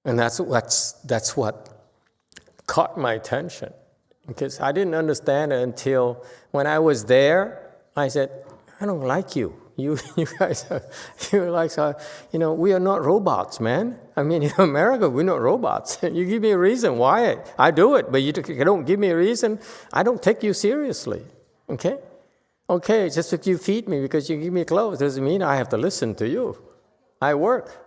And that's what caught my attention, because I didn't understand it until when I was there. I said, I don't like you. You guys are, we are not robots, man. I mean, in America, we're not robots. You give me a reason why I do it, but you don't give me a reason, I don't take you seriously, okay? Okay, just because you feed me, because you give me clothes, doesn't mean I have to listen to you. I work.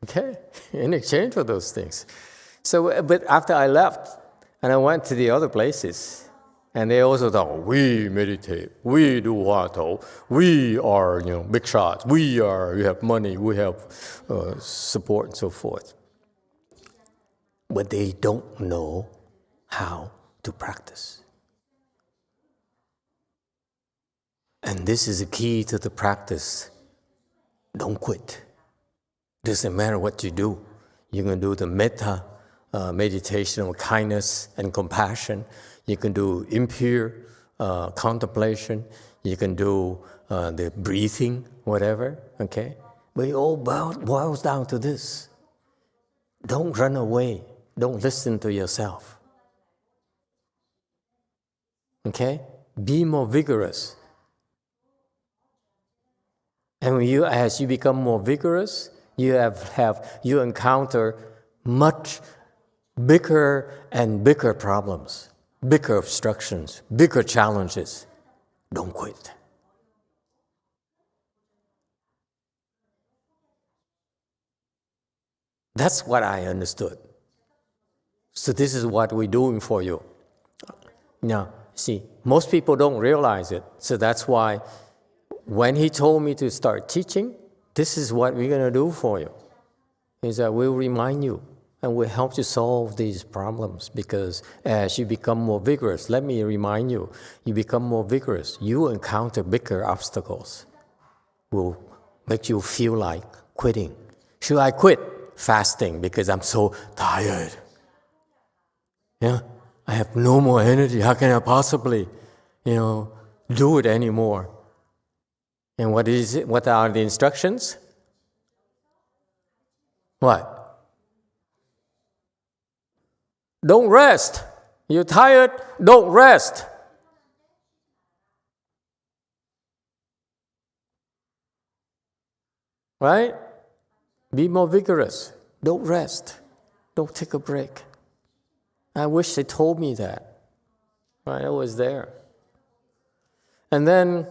Okay, in exchange for those things. So, but after I left and I went to the other places, and they also thought, we meditate, we do Huatou, we are, big shots, we have money, we have support and so forth. But they don't know how to practice. And this is the key to the practice. Don't quit. Doesn't matter what you do. You can do the metta meditation of kindness and compassion. You can do impure contemplation. You can do the breathing, whatever, okay? But it all boils down to this. Don't run away. Don't listen to yourself. Okay? Be more vigorous. And as you become more vigorous, you encounter much bigger and bigger problems, bigger obstructions, bigger challenges. Don't quit. That's what I understood. So this is what we're doing for you. Now, see, most people don't realize it. So that's why when he told me to start teaching, this is what we're going to do for you. Is that we'll remind you and we'll help you solve these problems, because as you become more vigorous, let me remind you, you become more vigorous, you encounter bigger obstacles. Will make you feel like quitting. Should I quit fasting because I'm so tired? Yeah, I have no more energy. How can I possibly, do it anymore? And what is it? What are the instructions? What? Don't rest. You're tired? Don't rest. Right? Be more vigorous. Don't rest. Don't take a break. I wish they told me that. Right? I was there. And then,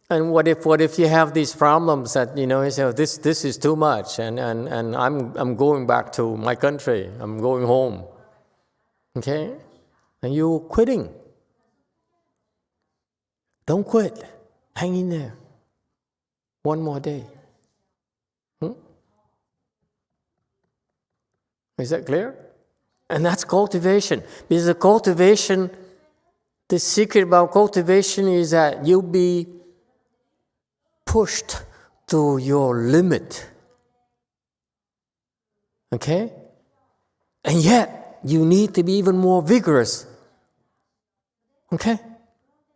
what if you have these problems that you say, this is too much, and I'm going back to my country. I'm going home. Okay? And you're quitting. Don't quit. Hang in there. One more day. Is that clear? And that's cultivation. Because the secret about cultivation is that you'll be pushed to your limit. Okay? And yet, you need to be even more vigorous. Okay?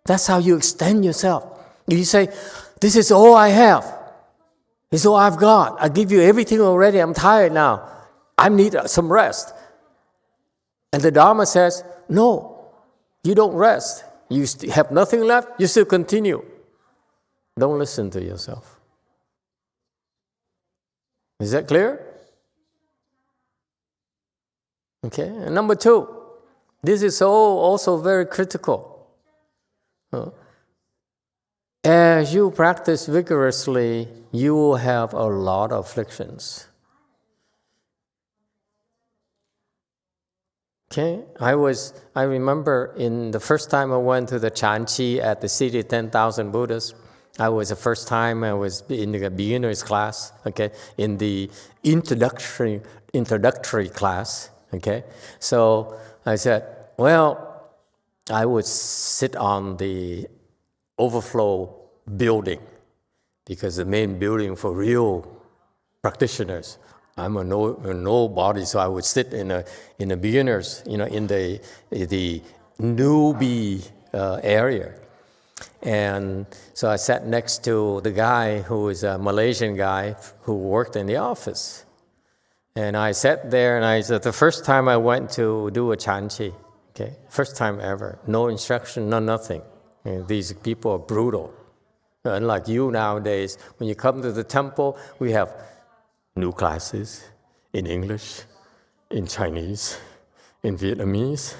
That's how you extend yourself. You say, this is all I have. This is all I've got. I give you everything already. I'm tired now. I need some rest. And the Dharma says, no, you don't rest. You have nothing left, you still continue. Don't listen to yourself. Is that clear? Okay, and number 2, this is also very critical. As you practice vigorously, you will have a lot of afflictions. Okay, I remember in the first time I went to the Chanchi at the City of 10,000 Buddhas, I was the first time I was in the beginner's class, okay, in the introductory class, okay. So I said, well, I would sit on the overflow building, because the main building for real practitioners. I'm a nobody, so I would sit in a beginners, in the newbie area. And so I sat next to the guy who is a Malaysian guy who worked in the office. And I sat there, and I said, the first time I went to do a chanchi, okay, first time ever, no instruction, no nothing. These people are brutal. Unlike you nowadays, when you come to the temple, we have new classes in English, in Chinese, in Vietnamese,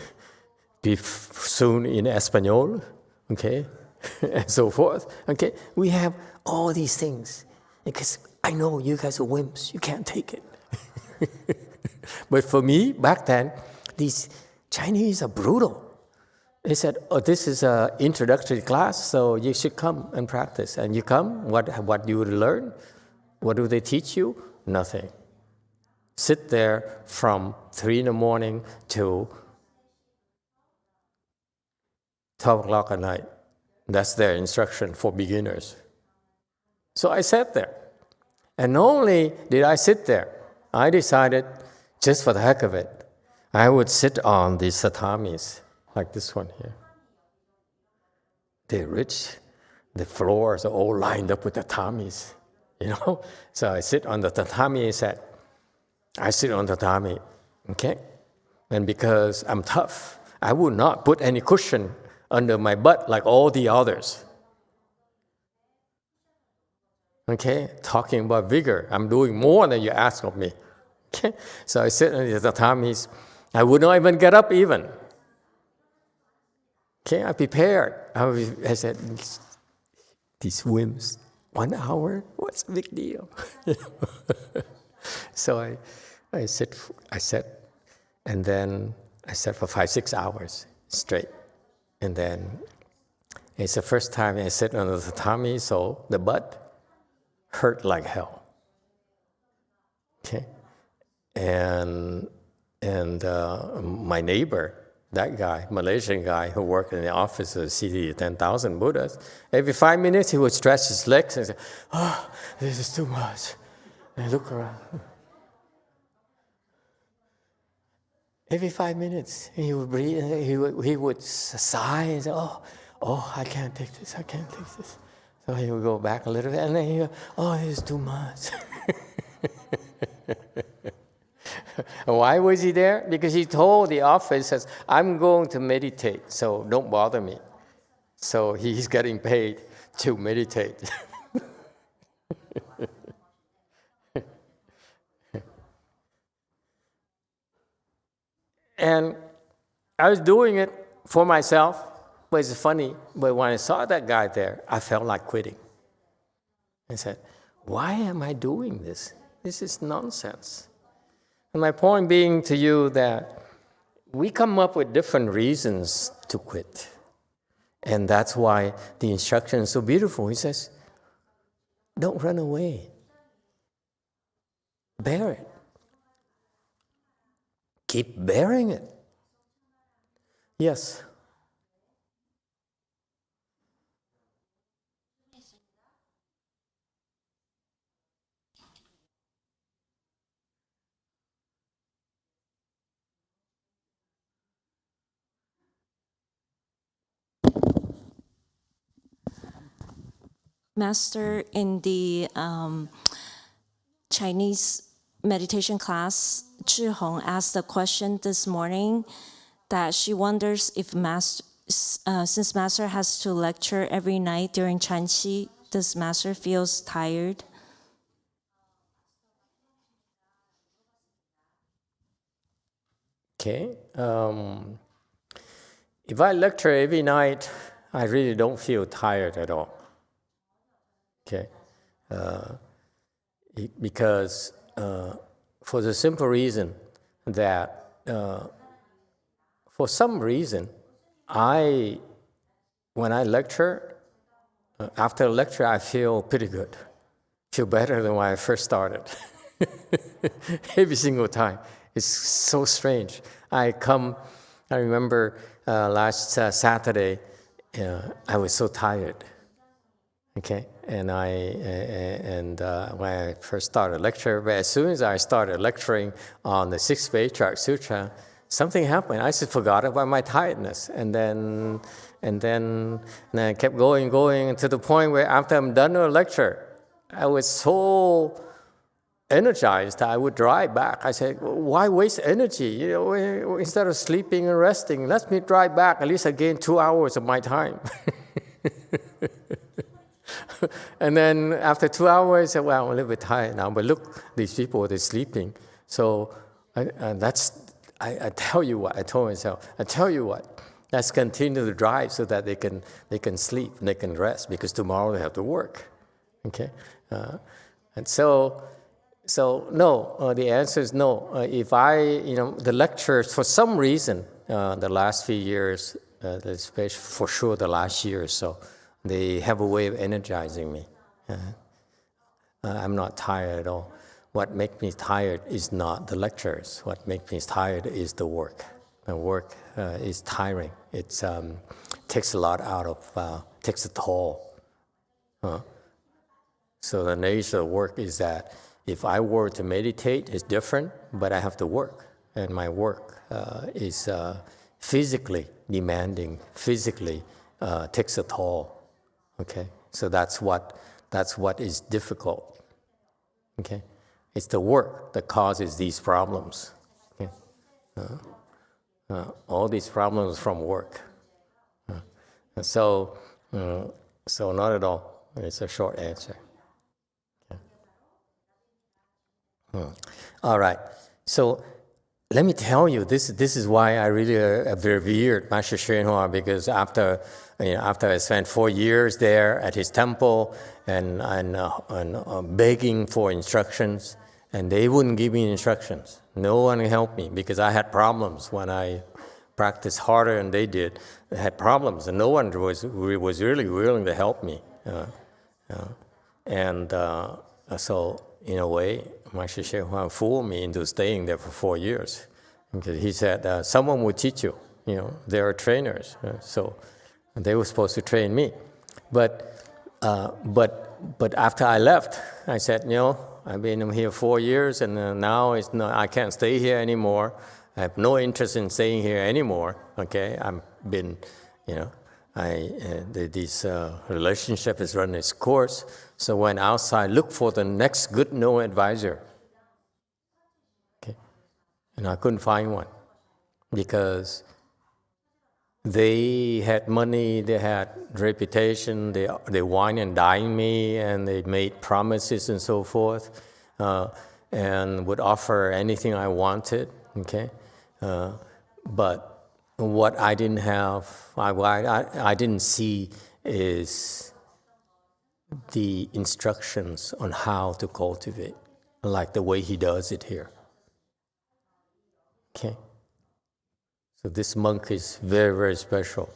soon in Espanol, okay, and so forth. Okay, we have all these things because I know you guys are wimps. You can't take it. But for me, back then, these Chinese are brutal. They said, oh, this is an introductory class, so you should come and practice. And you come, what do you learn? What do they teach you? Nothing. Sit there from 3 in the morning till 12 o'clock at night. That's their instruction for beginners. So I sat there. And not only did I sit there, I decided, just for the heck of it, I would sit on these tatamis, like this one here. They're rich. the floors are all lined up with tatamis, you know. So I sit on the tatami set. I sit on the tatami, okay? And because I'm tough, I would not put any cushion under my butt like all the others. Okay, talking about vigor, I'm doing more than you ask of me. Okay, so I sit on the tatamis. I would not even get up even. Okay, I prepared. I said, these swims, 1 hour, what's the big deal? So I sat, and then I sat for 5-6 hours straight. And then it's the first time I sit on the tatami, so the butt hurt like hell. Okay, and my neighbor, that guy, Malaysian guy who worked in the office of the City of 10,000 Buddhas, every 5 minutes he would stretch his legs and say, "Oh, this is too much." And I look around. Every 5 minutes he would breathe, he would sigh and say, "Oh, I can't take this, I can't take this." So he would go back a little bit, and then he would, "Oh, this is too much." Why was he there? Because he told the office, says, "I'm going to meditate, so don't bother me." So he's getting paid to meditate. And I was doing it for myself, but it's funny. But when I saw that guy there, I felt like quitting. I said, "Why am I doing this? This is nonsense." And my point being to you that we come up with different reasons to quit. And that's why the instruction is so beautiful. He says, don't run away. Bear it. Keep bearing it. Yes. Master, in the Chinese meditation class, Zhihong asked a question this morning that she wonders if since Master has to lecture every night during Chanqi, does Master feels tired? Okay. If I lecture every night, I really don't feel tired at all. Okay. Because for the simple reason that for some reason, when I lecture, after a lecture, I feel pretty good. Feel better than when I first started. Every single time. It's so strange. I remember last Saturday, I was so tired. Okay, and when I first started lecture, but as soon as I started lecturing on the 6th Patriarch Sutra, something happened. I just forgot about my tiredness, and then I kept going to the point where after I'm done with a lecture, I was so energized. I would drive back. I said, "Why waste energy? You know, instead of sleeping and resting, let me drive back. At least I gain 2 hours of my time." And then after 2 hours, I said, "Well, I'm a little bit tired now, but look, these people, they're sleeping." So I tell you what, I told myself, I tell you what, let's continue to drive so that they can sleep and they can rest, because tomorrow they have to work. Okay? And so no, the answer is no. If the lectures, for some reason, the last few years, especially for sure the last year or so, they have a way of energizing me. I'm not tired at all. What makes me tired is not the lectures. What makes me tired is the work. The work is tiring. It takes a lot out of, takes a toll. So the nature of work is that if I were to meditate, it's different, but I have to work. And my work is physically demanding, physically takes a toll. Okay, So that's what is difficult. Okay, it's the work that causes these problems. Okay? All these problems from work. So not at all. It's a short answer. Okay. All right. So let me tell you, this is why I really revered Master YongHua, because after I spent 4 years there at his temple and begging for instructions, and they wouldn't give me instructions. No one helped me because I had problems when I practiced harder than they did. I had problems, and no one was really willing to help me. So in a way, Master YongHua fooled me into staying there for 4 years, because he said someone will teach you. There are trainers, so they were supposed to train me. But after I left, I said, I've been here 4 years, and now I can't stay here anymore. I have no interest in staying here anymore. Okay, this relationship has run its course. So went outside, look for the next good advisor. Okay, and I couldn't find one, because they had money, they had reputation, they wine and dine me, and they made promises and so forth, and would offer anything I wanted. Okay, but what I didn't have, I didn't see is the instructions on how to cultivate, like the way he does it here. Okay. So this monk is very, very special.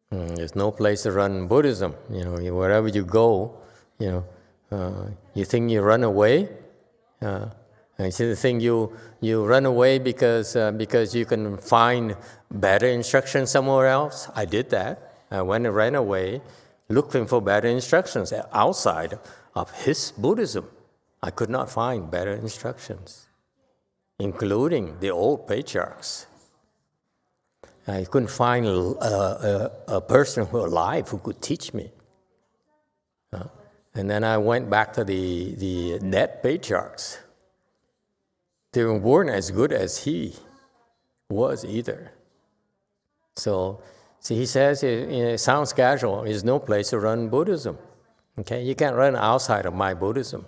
There's no place to run Buddhism. Wherever you go, you think you run away. You think you run away because you can find better instruction somewhere else. I did that. I went and ran away, looking for better instructions outside of his Buddhism. I could not find better instructions, including the old patriarchs. I couldn't find a person who was alive who could teach me. And then I went back to the dead patriarchs. They weren't as good as he was either. So, see, he says, it sounds casual, there's no place to run Buddhism. Okay, you can't run outside of my Buddhism.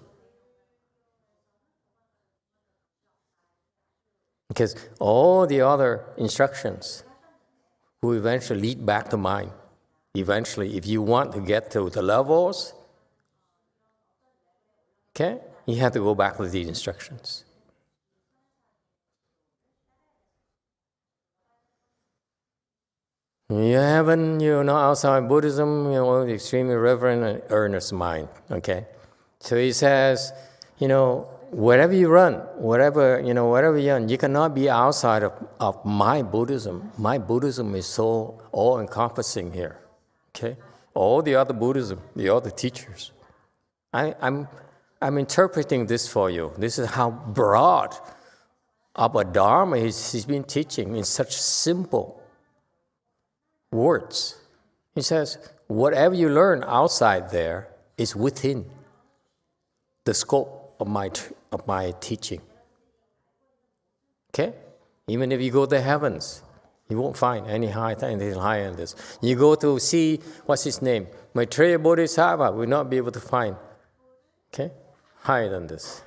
Because all the other instructions will eventually lead back to mine. Eventually, if you want to get to the levels, okay, you have to go back to these instructions. You haven't, outside Buddhism, extremely reverent and earnest mind, okay? So he says, wherever you run, wherever you run, you cannot be outside of my Buddhism. My Buddhism is so all-encompassing here, okay? All the other Buddhism, the other teachers. I'm interpreting this for you. This is how broad of a Dharma he's been teaching in such simple words. He says, whatever you learn outside there is within the scope of my teaching. Okay? Even if you go to the heavens, you won't find anything higher than this. You go to see, what's his name? Maitreya Bodhisattva will not be able to find, okay, higher than this.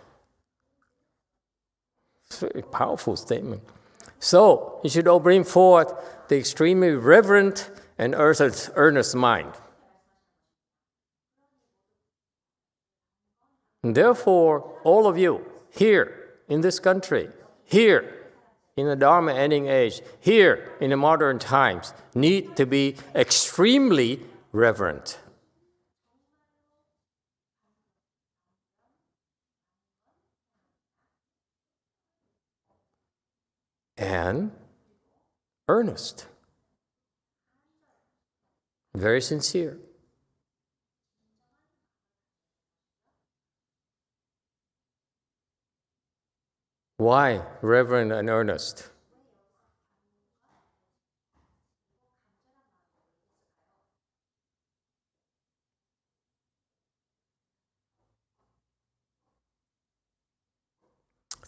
It's a very powerful statement. So, you should all bring forth the extremely reverent and earnest mind. And therefore, all of you here in this country, here in the Dharma ending age, here in the modern times, need to be extremely reverent. And earnest. Very sincere. Why reverent and earnest?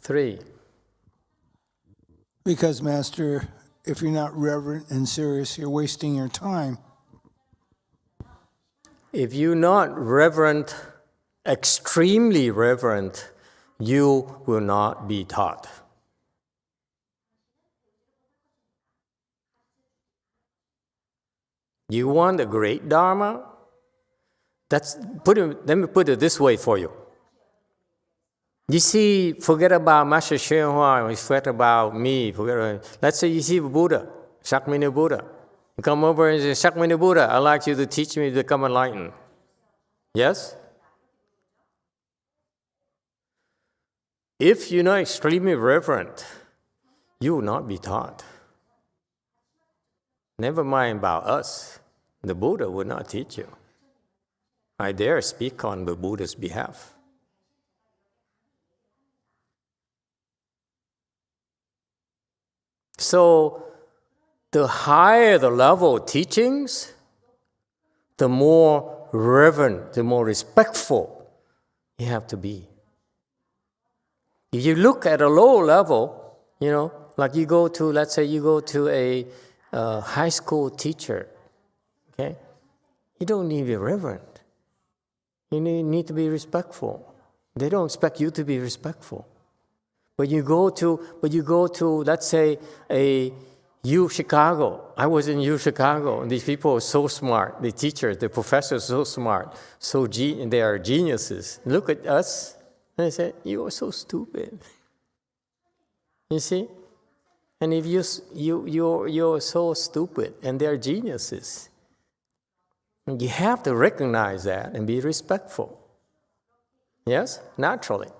3. Because, Master, if you're not reverent and serious, you're wasting your time. If you're not reverent, extremely reverent, you will not be taught. You want a great Dharma? Let me put it this way for you. You see, forget about Master YongHua, forget about me, let's say you see Buddha, Shakyamuni Buddha. You come over and say, Shakyamuni Buddha, I'd like you to teach me to become enlightened. Yes? If you're not extremely reverent, you will not be taught. Never mind about us. The Buddha would not teach you. I dare speak on the Buddha's behalf. So, the higher the level of teachings, the more reverent, the more respectful you have to be. If you look at a low level, like you go to, let's say you go to a high school teacher, okay? You don't need to be reverent. You need to be respectful. They don't expect you to be respectful. But you go to, let's say, a U Chicago. I was in U Chicago, and these people are so smart. The teachers, the professors are so smart. They are geniuses. Look at us, and they say, you are so stupid. You see? And if you're so stupid, and they're geniuses, you have to recognize that and be respectful. Yes? Naturally.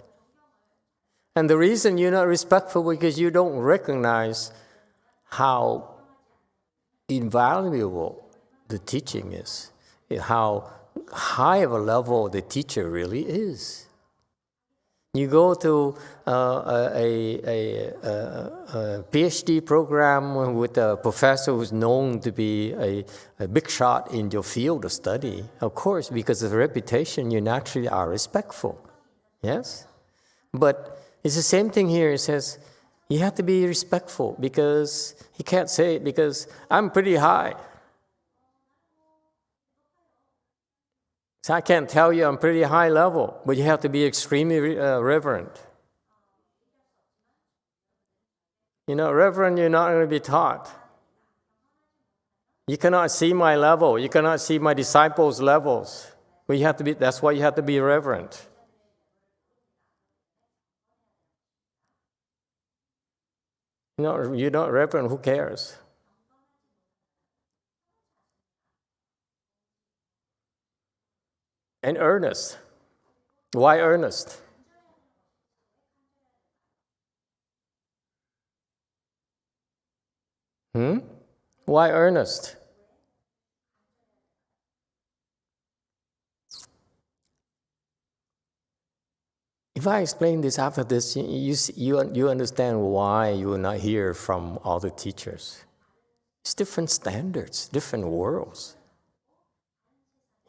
And the reason you're not respectful is because you don't recognize how invaluable the teaching is, how high of a level the teacher really is. You go to a PhD program with a professor who's known to be a big shot in your field of study. Of course, because of the reputation, you naturally are respectful. Yes? But it's the same thing here. It says, you have to be respectful because he can't say it because I'm pretty high. So I can't tell you I'm pretty high level, but you have to be extremely reverent. You're not reverent, you're not going to be taught. You cannot see my level. You cannot see my disciples' levels. But that's why you have to be reverent. You're not reverent, who cares? And earnest. Why earnest? Why earnest? If I explain this after this, you understand why you will not hear from other teachers. It's different standards, different worlds.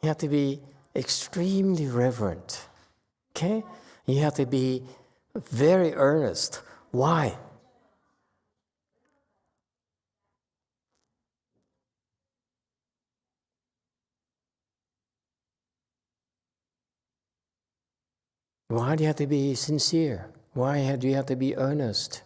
You have to be extremely reverent, okay? You have to be very earnest. Why? Why do you have to be sincere? Why do you have to be earnest?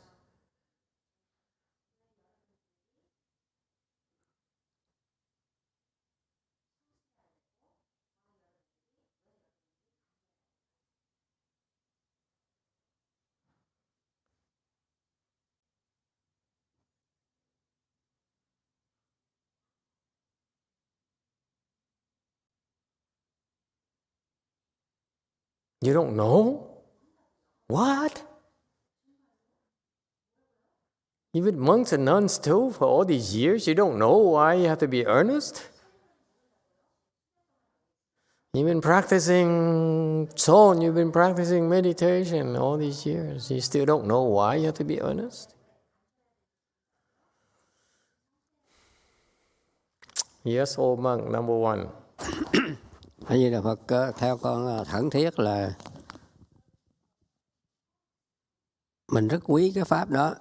You don't know? What? Even monks and nuns too, for all these years, you don't know why you have to be earnest? You've been practicing Son, you've been practicing meditation all these years. You still don't know why you have to be earnest? Yes, old monk, number one. A Di Đà Phật, theo con thẫn thiết là mình rất quý cái pháp đó.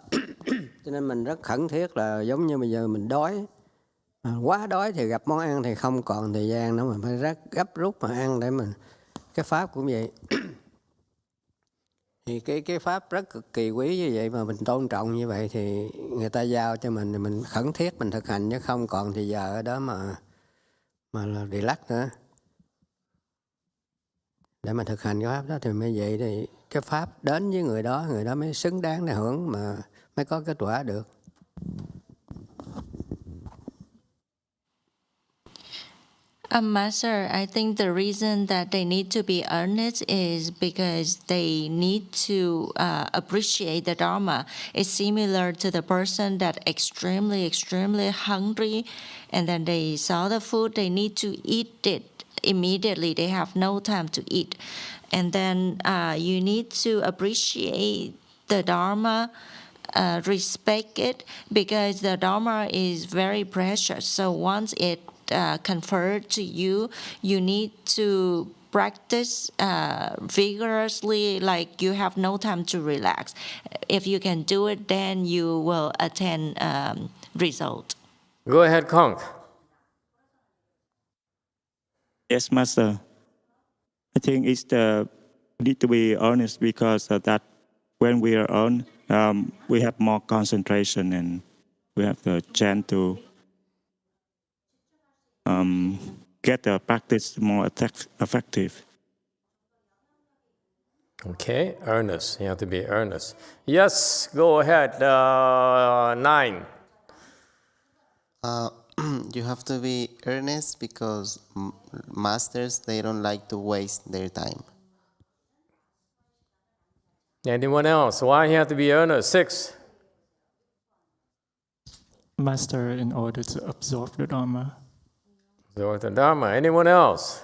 Cho nên mình rất khẩn thiết là giống như bây giờ mình đói, quá đói thì gặp món ăn thì không còn thời gian nữa, mình phải rất gấp rút mà ăn để mình. Cái pháp cũng vậy. Thì cái pháp rất cực kỳ quý như vậy mà mình tôn trọng như vậy thì người ta giao cho mình thì mình khẩn thiết mình thực hành, chứ không còn thì giờ ở đó mà là relax nữa. Để mà thực hành cái pháp đó thì mới vậy, thì cái pháp đến với người đó mới xứng đáng để hưởng, mà mới có kết quả được. Master, I think the reason that they need to be earnest is because they need to appreciate the Dharma. It's similar to the person that extremely hungry, and then they saw the food, they need to eat it immediately. They have no time to eat. And then you need to appreciate the Dharma, respect it, because the Dharma is very precious. So once it conferred to you, you need to practice vigorously, like you have no time to relax. If you can do it, then you will attain result. Go ahead, Kong. Yes, Master. I think it's need to be honest, because that when we are on, we have more concentration and we have the chance to get the practice more effective. Okay, earnest. You have to be earnest. Yes, go ahead. 9. You have to be earnest because masters, they don't like to waste their time. Anyone else? Why you have to be earnest? 6. Master, in order to absorb the Dharma. Absorb the Dharma. Anyone else?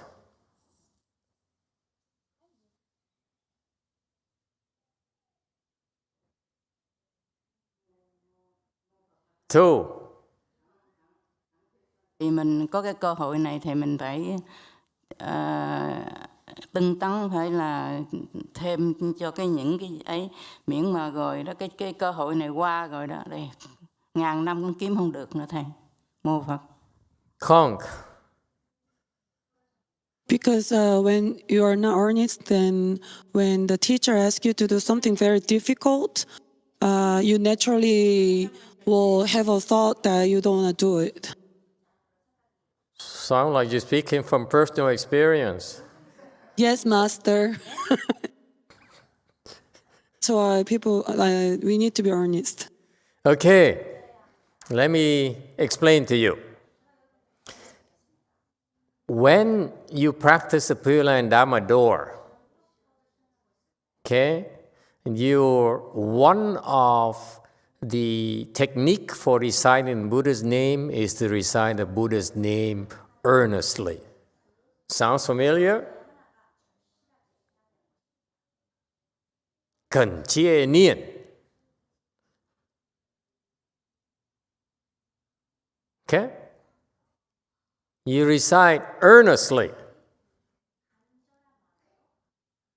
2. Thì mình có cái cơ hội này thì mình phải tinh tấn, phải là thêm cho những cái ấy, miễn mà rồi đó cái cơ hội này qua rồi đó, đây ngàn năm cũng kiếm không được nữa thầy. Mô Phật. Kong. Because when you are not earnest, then when the teacher asks you to do something very difficult, you naturally will have a thought that you don't want to do it. Sound like you're speaking from personal experience. Yes, Master. So people, we need to be earnest. Okay, let me explain to you. When you practice the Pure Land Dharma door, okay, one of the technique for reciting Buddha's name is to recite the Buddha's name earnestly. Sounds familiar? Cần chia niên. Okay? You recite earnestly.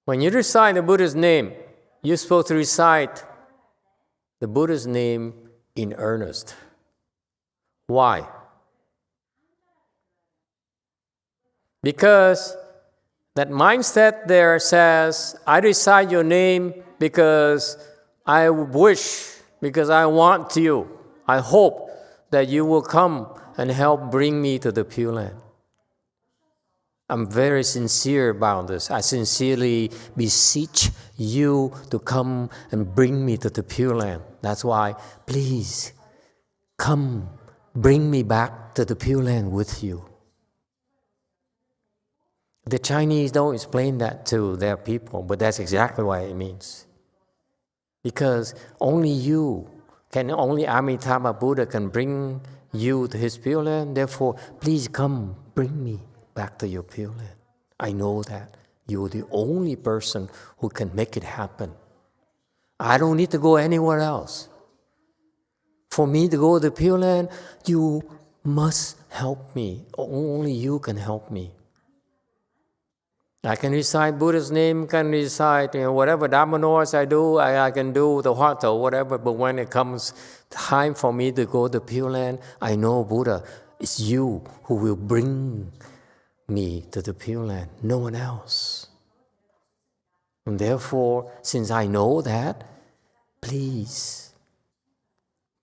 When you recite the Buddha's name, you're supposed to recite the Buddha's name in earnest. Why? Because that mindset there says, I recite your name because I wish, because I want you. I hope that you will come and help bring me to the Pure Land. I'm very sincere about this. I sincerely beseech you to come and bring me to the Pure Land. That's why, please, come, bring me back to the Pure Land with you. The Chinese don't explain that to their people, but that's exactly what it means. Because only Amitabha Buddha can bring you to his Pure Land. Therefore, please come, bring me back to your Pure Land. I know that you're the only person who can make it happen. I don't need to go anywhere else. For me to go to the Pure Land, you must help me. Only you can help me. I can recite Buddha's name, can recite whatever Dharma noise I do, I can do the Hua-to, whatever, but when it comes time for me to go to Pure Land, I know Buddha, it's you who will bring me to the Pure Land, no one else. And therefore, since I know that, please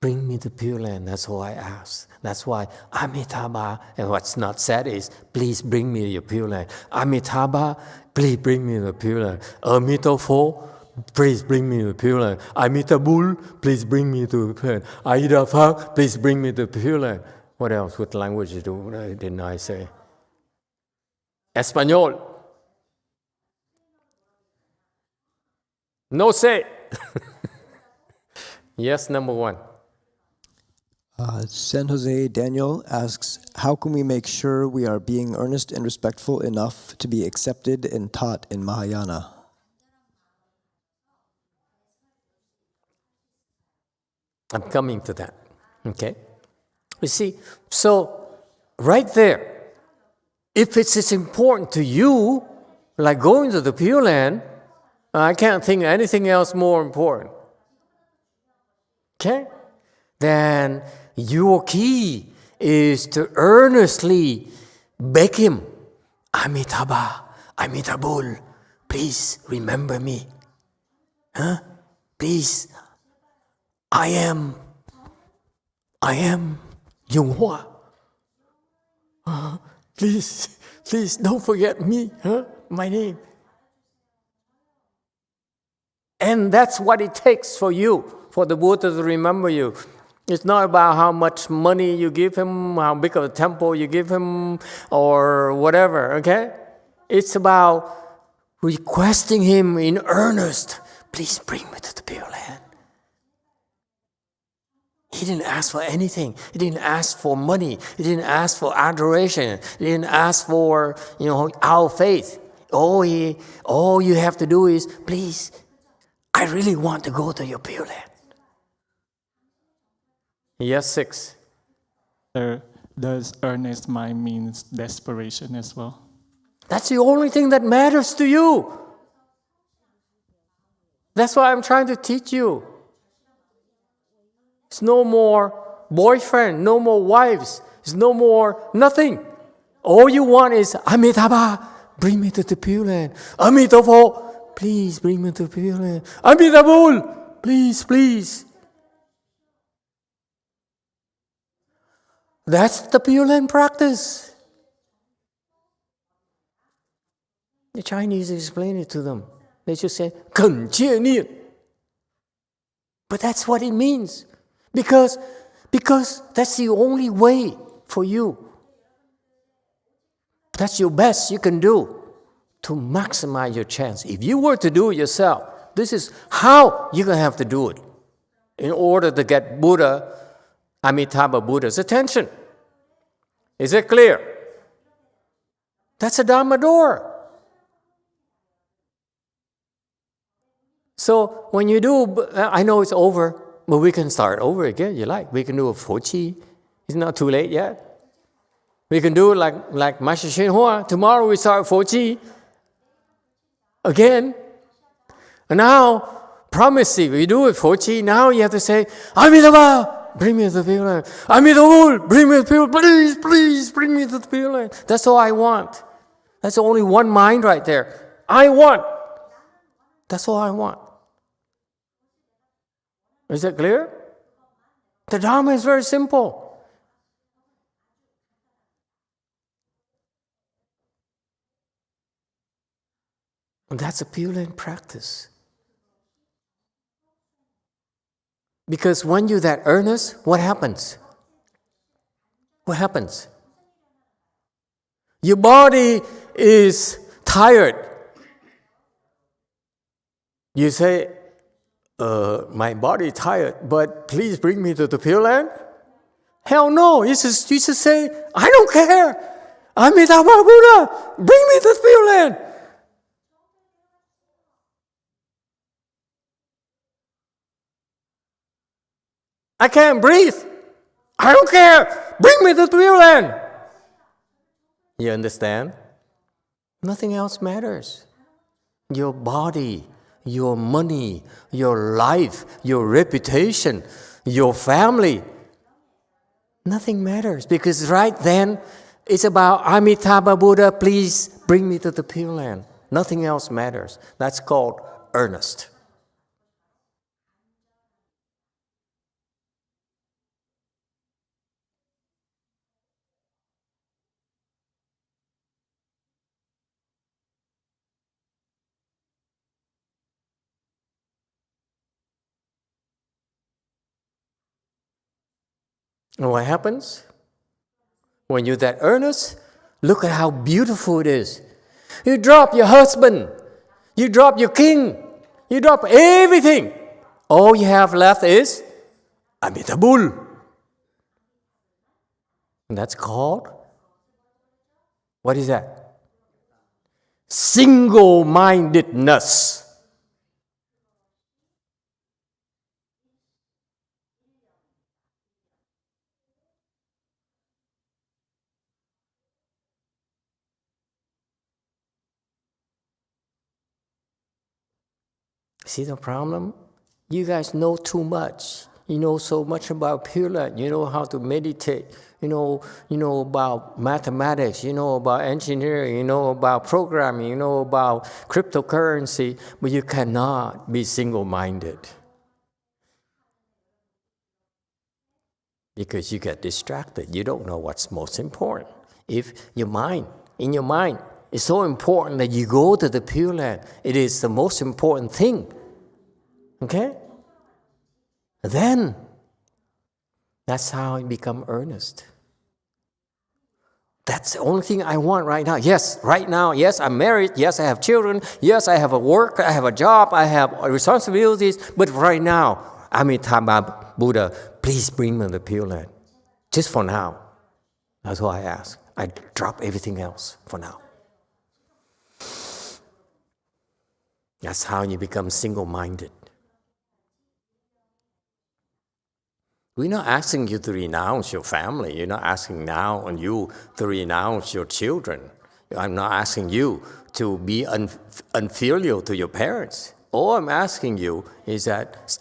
bring me to Pure Land. That's all I ask. That's why Amitabha, and what's not said is, please bring me to your Pure Land. Amitabha, please bring me to the Pure Land. Emitofuo, please bring me to the Pure Land. Amitabul, please bring me to the Pure Land. Aidafa, please bring me to the Pure Land. What else? What language didn't I say? Espanol. No say. Yes, number one. San Jose Daniel asks, how can we make sure we are being earnest and respectful enough to be accepted and taught in Mahayana? I'm coming to that, okay? You see, so right there, if it's as important to you, like going to the Pure Land, I can't think of anything else more important, okay? Then your key is to earnestly beg him, Amitabha, Amitabul, please remember me. Huh? Please, I am YongHua. Please don't forget me, huh? My name. And that's what it takes for you, for the Buddha to remember you. It's not about how much money you give him, how big of a temple you give him, or whatever, okay? It's about requesting him in earnest, please bring me to the Pure Land. He didn't ask for anything. He didn't ask for money. He didn't ask for adoration. He didn't ask for, our faith. All you have to do is, please, I really want to go to your Pure Land. Yes, 6. Does earnest mind means desperation as well? That's the only thing that matters to you. That's what I'm trying to teach you. It's no more boyfriend, no more wives, it's no more nothing. All you want is, Amitabha, bring me to the Pure Land. Emitofuo, please bring me to the Pure Land. Amitabul, please. That's the Pure Land practice. The Chinese explain it to them. They just say, 恳切念. But that's what it means. Because that's the only way for you. That's your best you can do to maximize your chance. If you were to do it yourself, this is how you're going to have to do it in order to get Amitabha Buddha's attention. Is it clear? That's a Dharma door. So when you do, I know it's over, but we can start over again, you like. We can do a Fo Chi. It's not too late yet. We can do it like Master YongHua. Tomorrow we start Fo Chi again. And now, promise if we do it Fo Chi, now you have to say, Amitabha, bring me to the Pure Land. Amitabha, bring me to the Pure Land. Please, bring me to the Pure Land. That's all I want. That's only one mind right there. I want. That's all I want. Is that clear? The Dharma is very simple. And that's a Pure Land practice. Because when you're that earnest, what happens? What happens? Your body is tired. You say, my body is tired, but please bring me to the Pure Land? Hell no. You just say, I don't care. Amitabha Buddha, bring me to the Pure Land. I can't breathe. I don't care. Bring me to the Pure Land. You understand? Nothing else matters. Your body, your money, your life, your reputation, your family. Nothing matters because right then it's about Amitabha Buddha, please bring me to the Pure Land. Nothing else matters. That's called earnest. And what happens? When you're that earnest, look at how beautiful it is. You drop your husband, you drop your king, you drop everything. All you have left is Amitabha. And that's called, what is that? Single-mindedness. See the problem? You guys know too much. You know so much about Pure Land. You know how to meditate. You know about mathematics. You know about engineering. You know about programming. You know about cryptocurrency. But you cannot be single-minded. Because you get distracted. You don't know what's most important. If in your mind, it's so important that you go to the Pure Land. It is the most important thing. Okay? Then, that's how you become earnest. That's the only thing I want right now. Yes, right now, yes, I'm married. Yes, I have children. Yes, I have a work. I have a job. I have responsibilities. But right now, Amitabha Buddha, please bring me the Pure Land. Just for now. That's what I ask. I drop everything else for now. That's how you become single-minded. We're not asking you to renounce your family. You're not asking now on you to renounce your children. I'm not asking you to be unfilial to your parents. All I'm asking you is that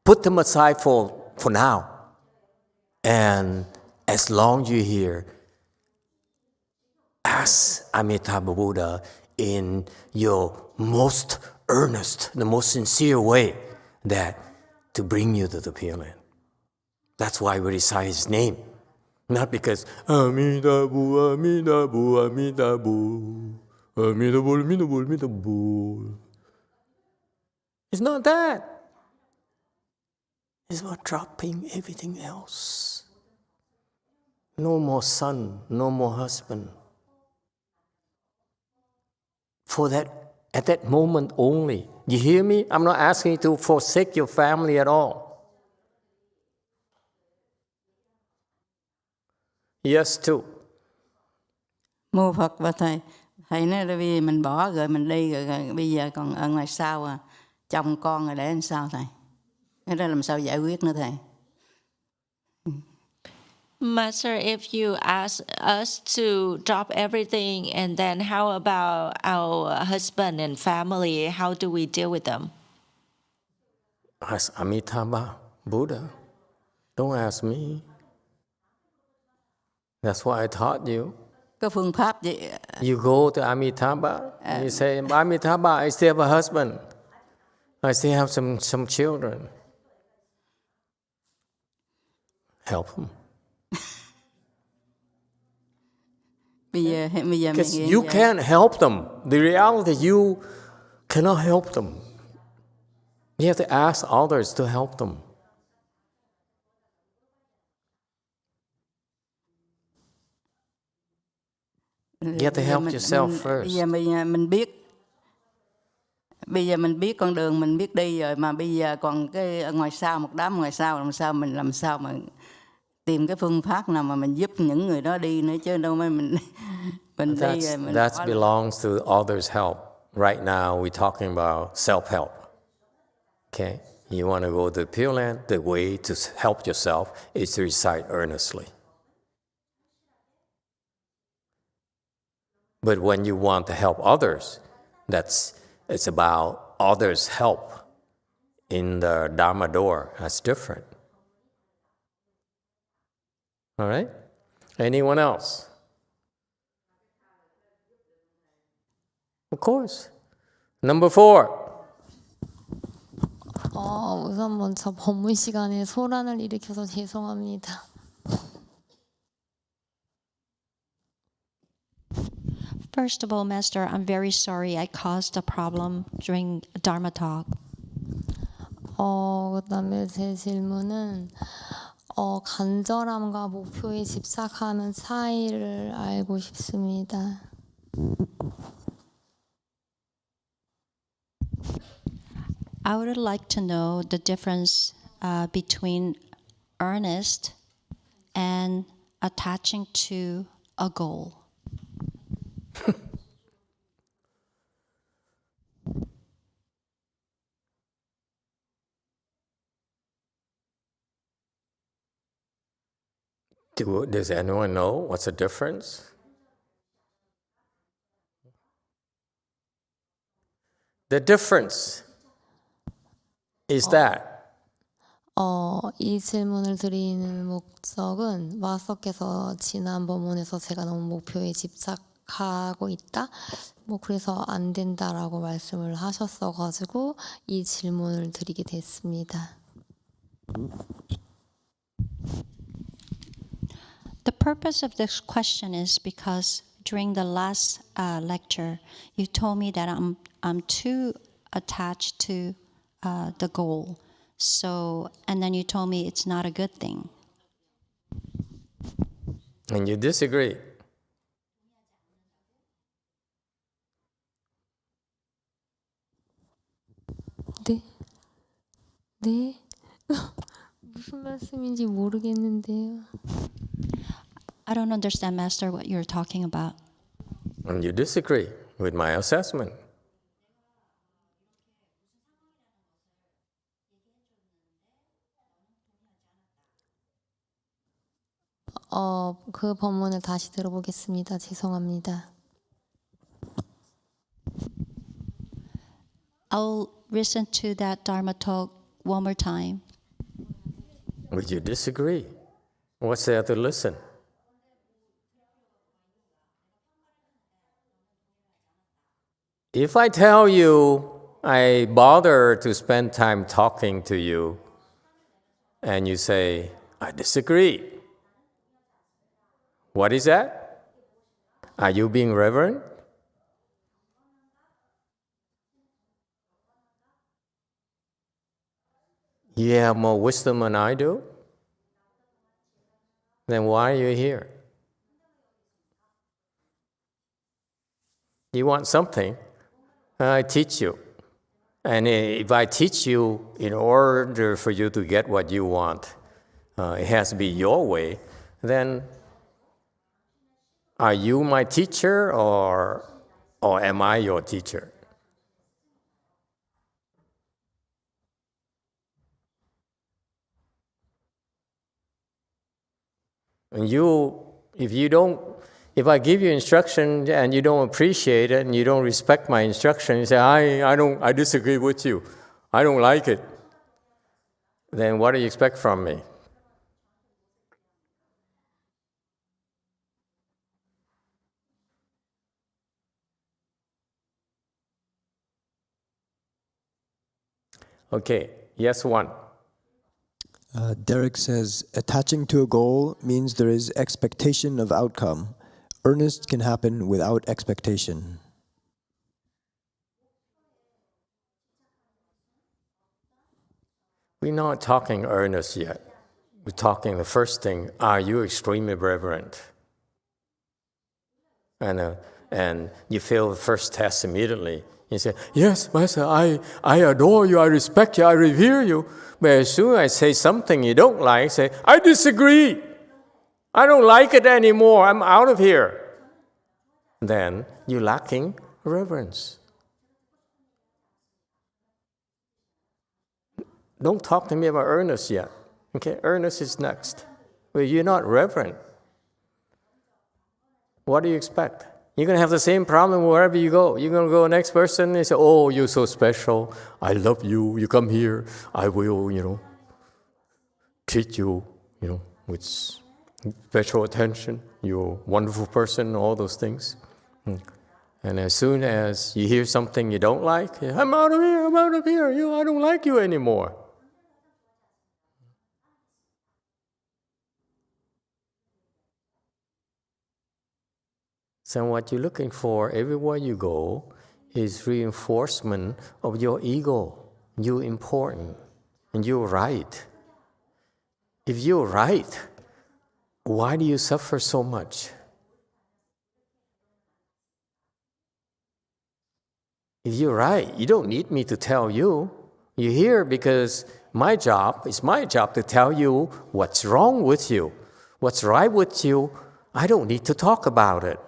put them aside for now. And as long as you're here, ask Amitabha Buddha in your most earnest, the most sincere way that to bring you to the Pure Land. That's why we recite his name. Not because Amitabha, Amitabha, Amitabha, Amitabha, Amitabha, Amitabha. It's not that. It's about dropping everything else. No more son, no more husband. For that, at that moment only. You hear me? I'm not asking you to forsake your family at all. Yes, too. Mô Phật và Thầy. Thầy nói là vì mình bỏ rồi mình đi rồi bây giờ còn ở ngoài sau chồng con rồi để làm sao Thầy? Cái đó làm sao giải quyết nữa Thầy? Master, if you ask us to drop everything, and then how about our husband and family? How do we deal with them? Ask Amitabha Buddha. Don't ask me. That's what I taught you. Có phương pháp gì? You go to Amitabha. You say, Amitabha, I still have a husband. I still have some children. Help him. Because you can't help them. The reality is you cannot help them. You have to ask others to help them. You have to help yourself first. Bây giờ mình biết con đường mình biết đi rồi mà bây giờ còn cái ở ngoài sau một đám ngoài sau làm sao mà tìm cái phương pháp nào mà mình giúp những người đó đi nữa chứ đâu mà mình đi rồi mình that belongs to others' help. Right now we're talking about self-help. Okay? You want to go to the Pure Land, the way to help yourself is to recite earnestly. But when you want to help others, it's about others' help in the Dharma door. That's different. All right? Anyone else? Of course. Number 4. 우선 먼저 법문 시간에 소란을 일으켜서 죄송합니다. First of all, Master, I'm very sorry I caused a problem during Dharma talk. 그다음에 제 질문은 간절함과 목표에 집착하는 차이를 알고 싶습니다. I would like to know the difference between earnest and attaching to a goal. Does anyone know what's the difference? The difference is that 이 질문을 드리는 목적은 마스터께서 지난 법문에서 제가 너무 목표에 집착하고 있다. 그래서 안 된다라고 말씀을 하셨어가지고 이 질문을 드리게 됐습니다. The purpose of this question is because during the last lecture, you told me that I'm too attached to the goal. So, and then you told me it's not a good thing. And you disagree. 네. 무슨 말씀인지 모르겠는데요. I don't understand, Master, what you're talking about. And you disagree with my assessment. 그 법문을 다시 들어보겠습니다. 죄송합니다. I'll listen to that Dharma talk one more time. Would you disagree? What's there to listen? If I tell you I bother to spend time talking to you, and you say, I disagree, what is that? Are you being reverent? You have more wisdom than I do? Then why are you here? You want something, I teach you. And if I teach you in order for you to get what you want, it has to be your way, then are you my teacher or am I your teacher? And if I give you instruction and you don't appreciate it and you don't respect my instruction, you say, I disagree with you, I don't like it, then what do you expect from me? Okay, yes, one. Derek says, attaching to a goal means there is expectation of outcome. Earnest can happen without expectation. We're not talking earnest yet. We're talking the first thing, are you extremely reverent? And you fail the first test immediately. You say, yes, Master, I adore you, I respect you, I revere you. But as soon as I say something you don't like, say, I disagree. I don't like it anymore. I'm out of here. Then you're lacking reverence. Don't talk to me about earnest yet. Okay, earnest is next. Well, you're not reverent. What do you expect? You're going to have the same problem wherever you go. You're going to go next person, they say, oh, you're so special. I love you. You come here. I will, treat you, with special attention. You're a wonderful person, all those things. And as soon as you hear something you don't like, I'm out of here, I don't like you anymore. So what you're looking for everywhere you go is reinforcement of your ego. You're important and you're right. If you're right, why do you suffer so much? If you're right, you don't need me to tell you. You're here because it's my job to tell you what's wrong with you, what's right with you. I don't need to talk about it.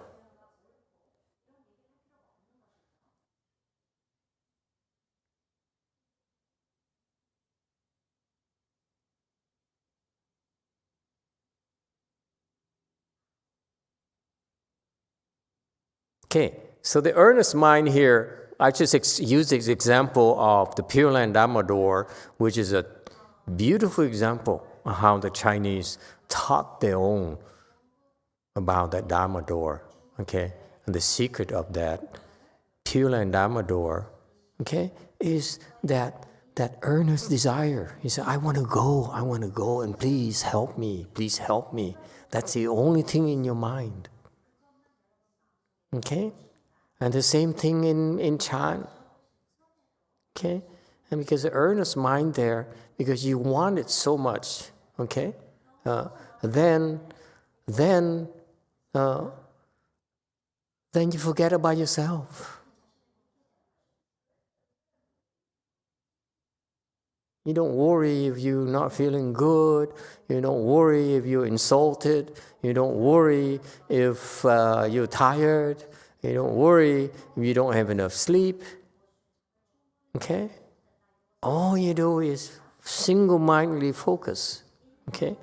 Okay, so the earnest mind here, I just use this example of the Pure Land Dharma door, which is a beautiful example of how the Chinese taught their own about that Dharma door, okay? And the secret of that Pure Land Dharma door, okay, is that earnest desire. He said, I want to go, and please help me. That's the only thing in your mind. Okay? And the same thing in Chan. Okay? And because the earnest mind there, because you want it so much, okay? Then you forget about yourself. You don't worry if you're not feeling good. You don't worry if you're insulted. You don't worry if you're tired. You don't worry if you don't have enough sleep. Okay? All you do is single-mindedly focus, okay,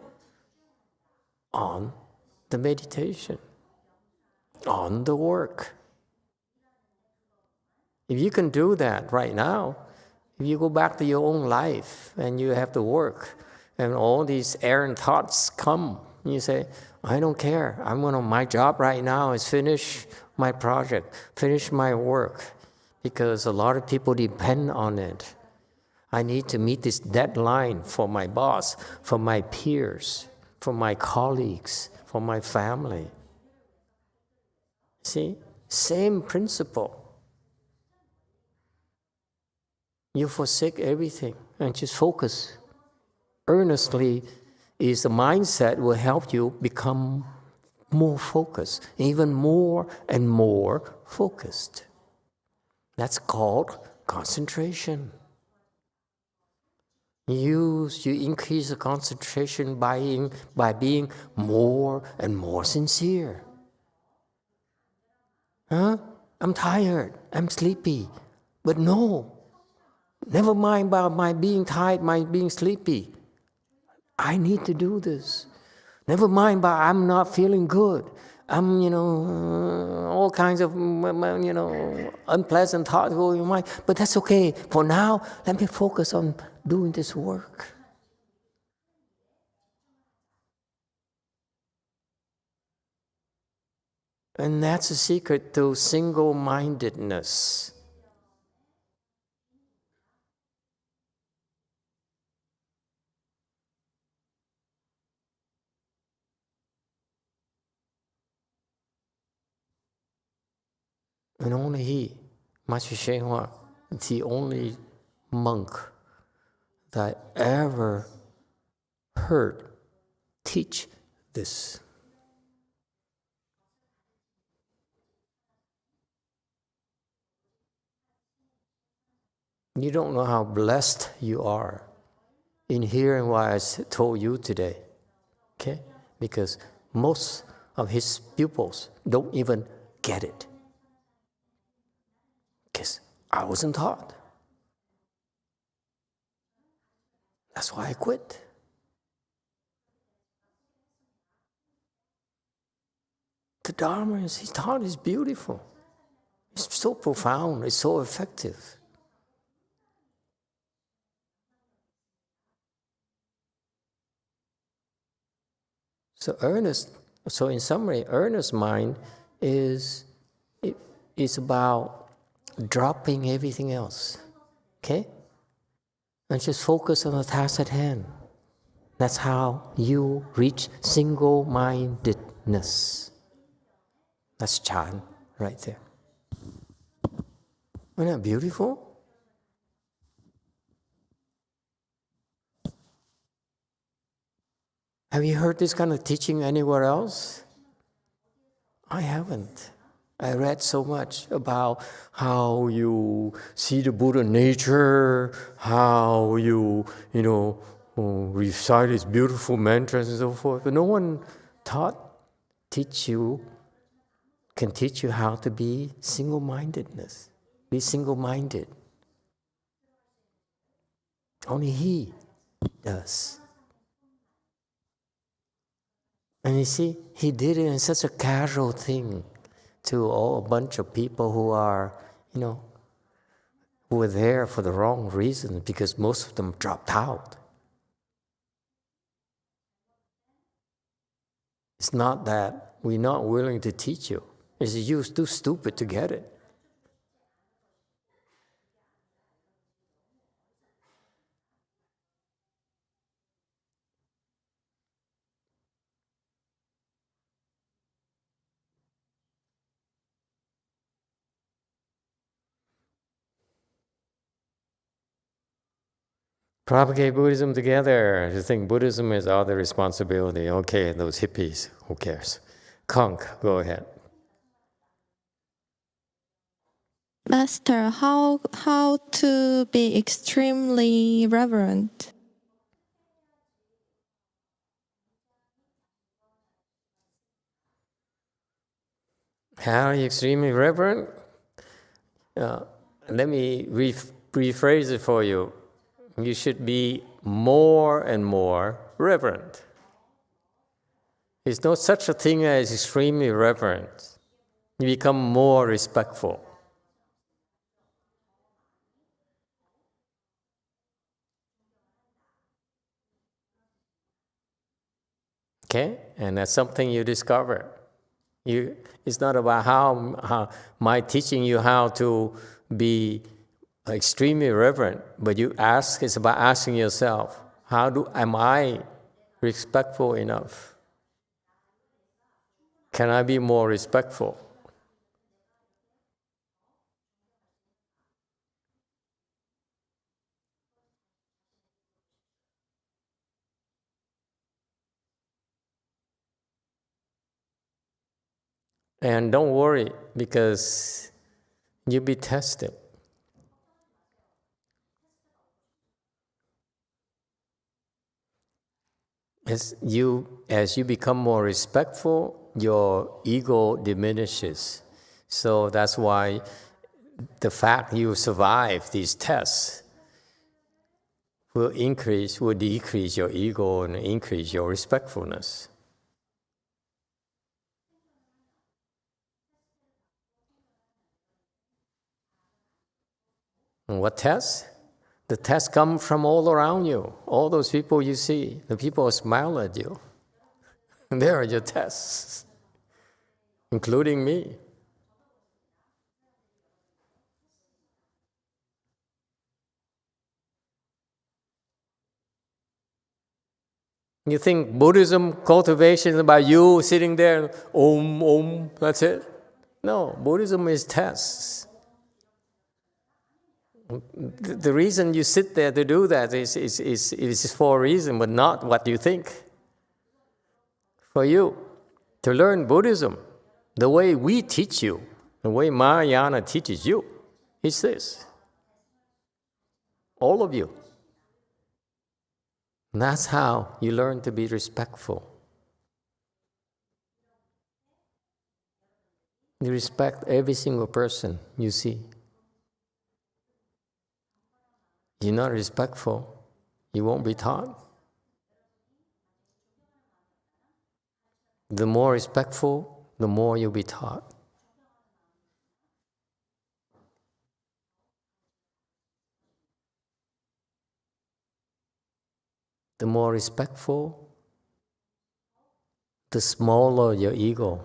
on the meditation, on the work. If you can do that right now, if you go back to your own life and you have to work and all these errant thoughts come, you say, I don't care. My job right now is finish my project, finish my work, because a lot of people depend on it. I need to meet this deadline for my boss, for my peers, for my colleagues, for my family. See? Same principle. You forsake everything and just focus. Earnestly is the mindset will help you become more focused, even more and more focused. That's called concentration. You increase the concentration by being more and more sincere. I'm tired, I'm sleepy. But no, never mind about my being tired, my being sleepy. I need to do this. Never mind about I'm not feeling good. I'm, all kinds of, unpleasant thoughts going in my mind. But that's okay. For now, let me focus on doing this work. And that's the secret to single-mindedness. And only he, Master YongHua, the only monk that I ever heard teach this. You don't know how blessed you are in hearing what I told you today, okay? Because most of his pupils don't even get it. Because I wasn't taught. That's why I quit. the Dharma he taught is beautiful. It's so profound, it's so effective. So in summary, earnest mind is about dropping everything else, okay? And just focus on the task at hand. That's how you reach single-mindedness. That's Chan right there. Isn't that beautiful? Have you heard this kind of teaching anywhere else? I haven't. I read so much about how you see the Buddha nature, how you recite his beautiful mantras and so forth. But no one can teach you how to be single-mindedness. Be single-minded. Only he does. And you see, he did it in such a casual thing to a bunch of people who are, who were there for the wrong reasons because most of them dropped out. It's not that we're not willing to teach you. It's you're too stupid to get it. Propagate Buddhism together. You think Buddhism is our responsibility. Okay, those hippies, who cares? Conk, go ahead. Master, how to be extremely reverent? How are you extremely reverent? Let me rephrase it for you. You should be more and more reverent. There's no such a thing as extremely reverent. You become more respectful. Okay? And that's something you discover. It's not about how my teaching you how to be extremely reverent, but it's about asking yourself, am I respectful enough? Can I be more respectful? And don't worry, because you'll be tested. As you become more respectful, your ego diminishes. So that's why the fact you survive these tests will decrease your ego and increase your respectfulness. And what tests? The tests come from all around you. All those people you see, the people who smile at you. They are your tests, including me. You think Buddhism cultivation is about you sitting there, om, that's it? No, Buddhism is tests. The reason you sit there to do that is for a reason, but not what you think. For you, to learn Buddhism, the way we teach you, the way Mahayana teaches you, is this. All of you. And that's how you learn to be respectful. You respect every single person you see. You're not respectful, you won't be taught. The more respectful, the more you'll be taught. The more respectful, the smaller your ego,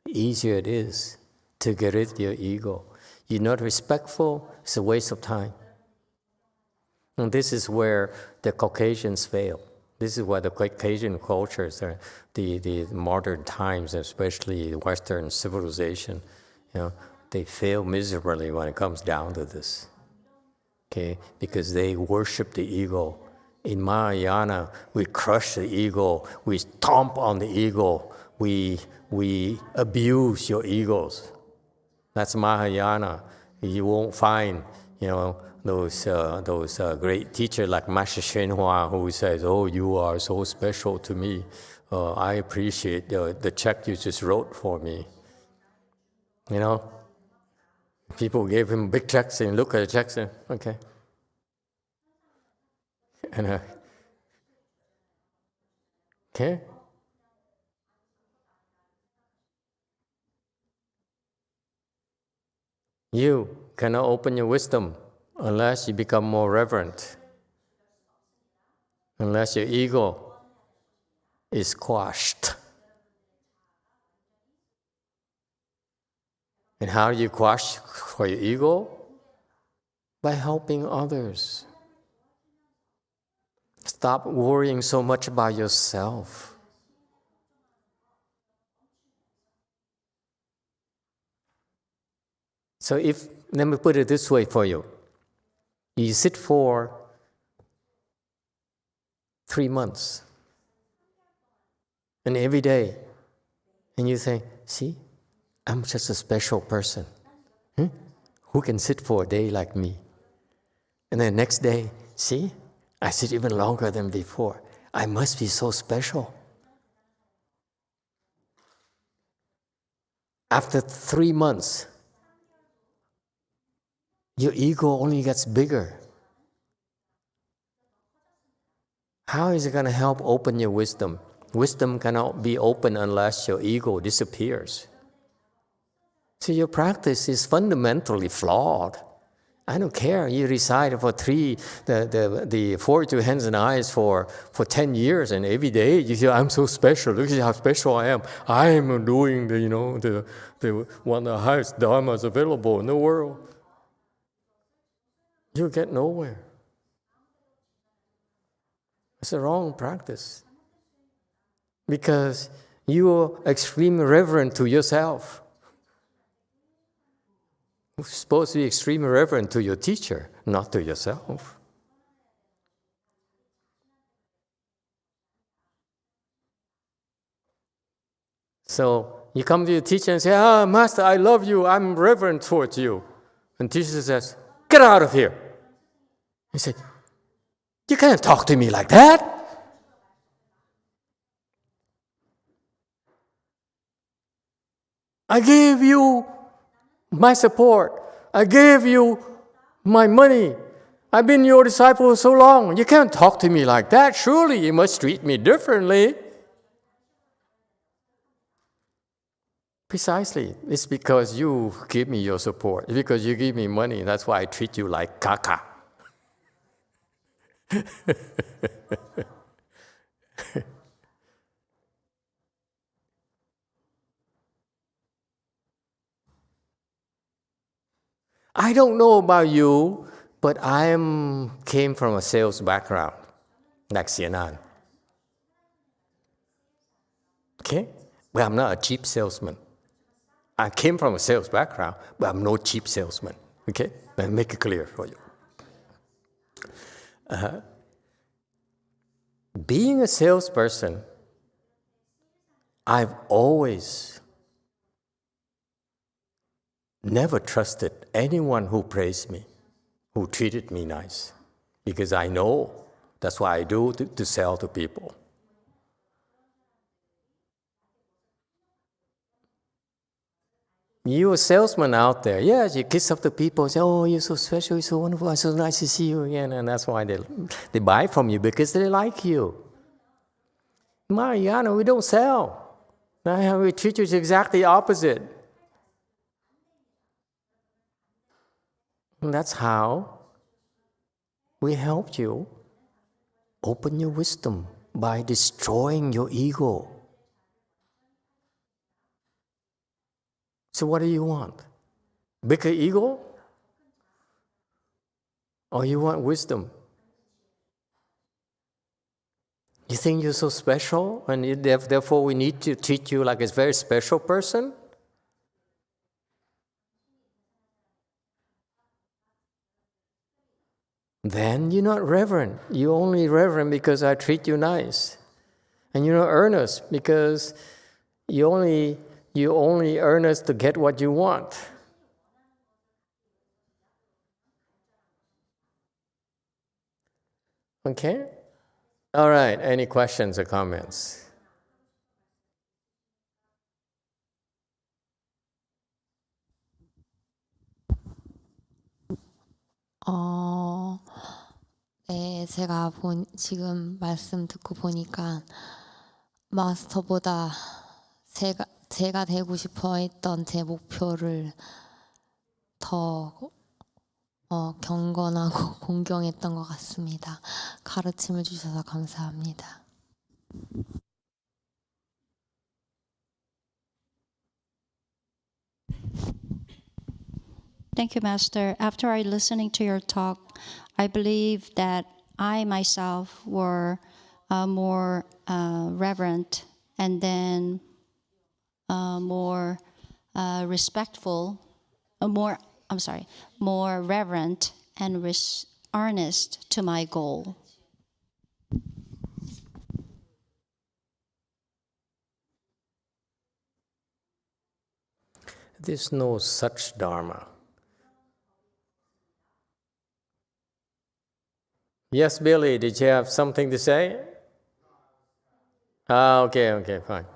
the easier it is to get rid of your ego. You're not respectful, it's a waste of time. And this is where the Caucasians fail. This is why the Caucasian cultures, the modern times, especially Western civilization, they fail miserably when it comes down to this. Okay, because they worship the ego. In Mahayana, we crush the ego, we stomp on the ego, we abuse your egos. That's Mahayana. You won't find, those great teachers like Master YongHua who says, "Oh, you are so special to me. I appreciate the check you just wrote for me." People gave him big checks and look at the checks and okay. And okay. You cannot open your wisdom unless you become more reverent, unless your ego is quashed. And how do you quash for your ego? By helping others. Stop worrying so much about yourself. So let me put it this way for you. You sit for 3 months, and every day, and you think, see, I'm just a special person. Who can sit for a day like me? And then the next day, see, I sit even longer than before. I must be so special. After 3 months, your ego only gets bigger. How is it going to help open your wisdom? Wisdom cannot be open unless your ego disappears. So your practice is fundamentally flawed. I don't care. You recite for the 42 hands and eyes for 10 years, and every day you say, "I'm so special. Look at how special I am. I am doing the one of the highest dharmas available in the world." You get nowhere. It's a wrong practice. Because you are extremely reverent to yourself. You're supposed to be extremely reverent to your teacher, not to yourself. So you come to your teacher and say, "Master, I love you. I'm reverent towards you." And teacher says, "Get out of here." He said, "You can't talk to me like that." I gave you my support. I gave you my money. I've been your disciple for so long. You can't talk to me like that. Surely you must treat me differently. Precisely. It's because you give me your support. It's because you give me money. That's why I treat you like caca. I don't know about you, but I came from a sales background, like Xianan. Okay? But I'm not a cheap salesman. I came from a sales background, but I'm no cheap salesman. Okay? Let me make it clear for you. Being a salesperson, I've always never trusted anyone who praised me, who treated me nice, because I know that's what I do to sell to people. You're a salesman out there. Yes, you kiss up to people, say, "Oh, you're so special, you're so wonderful, it's so nice to see you again." And that's why they buy from you, because they like you. Mahayana, we don't sell. Now how we treat you is exactly opposite. And that's how we help you open your wisdom by destroying your ego. So what do you want? Bigger ego? Or you want wisdom? You think you're so special and therefore we need to treat you like a very special person? Then you're not reverent. You're only reverent because I treat you nice. And you're not earnest because you only earnest to get what you want. Okay? All right, any questions or comments? 네, 제가 지금 말씀 듣고 보니까 마스터보다 제가 되고 싶어 했던 제 목표를 더 경건하고 공경했던 것 같습니다. 가르침을 주셔서 감사합니다. Thank you, Master. After I listening to your talk, I believe that I myself were more reverent and then more respectful, more reverent and earnest to my goal. There's no such Dharma. Yes, Billy, did you have something to say? Okay, fine.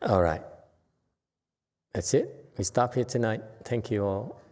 All right. That's it. We stop here tonight. Thank you all.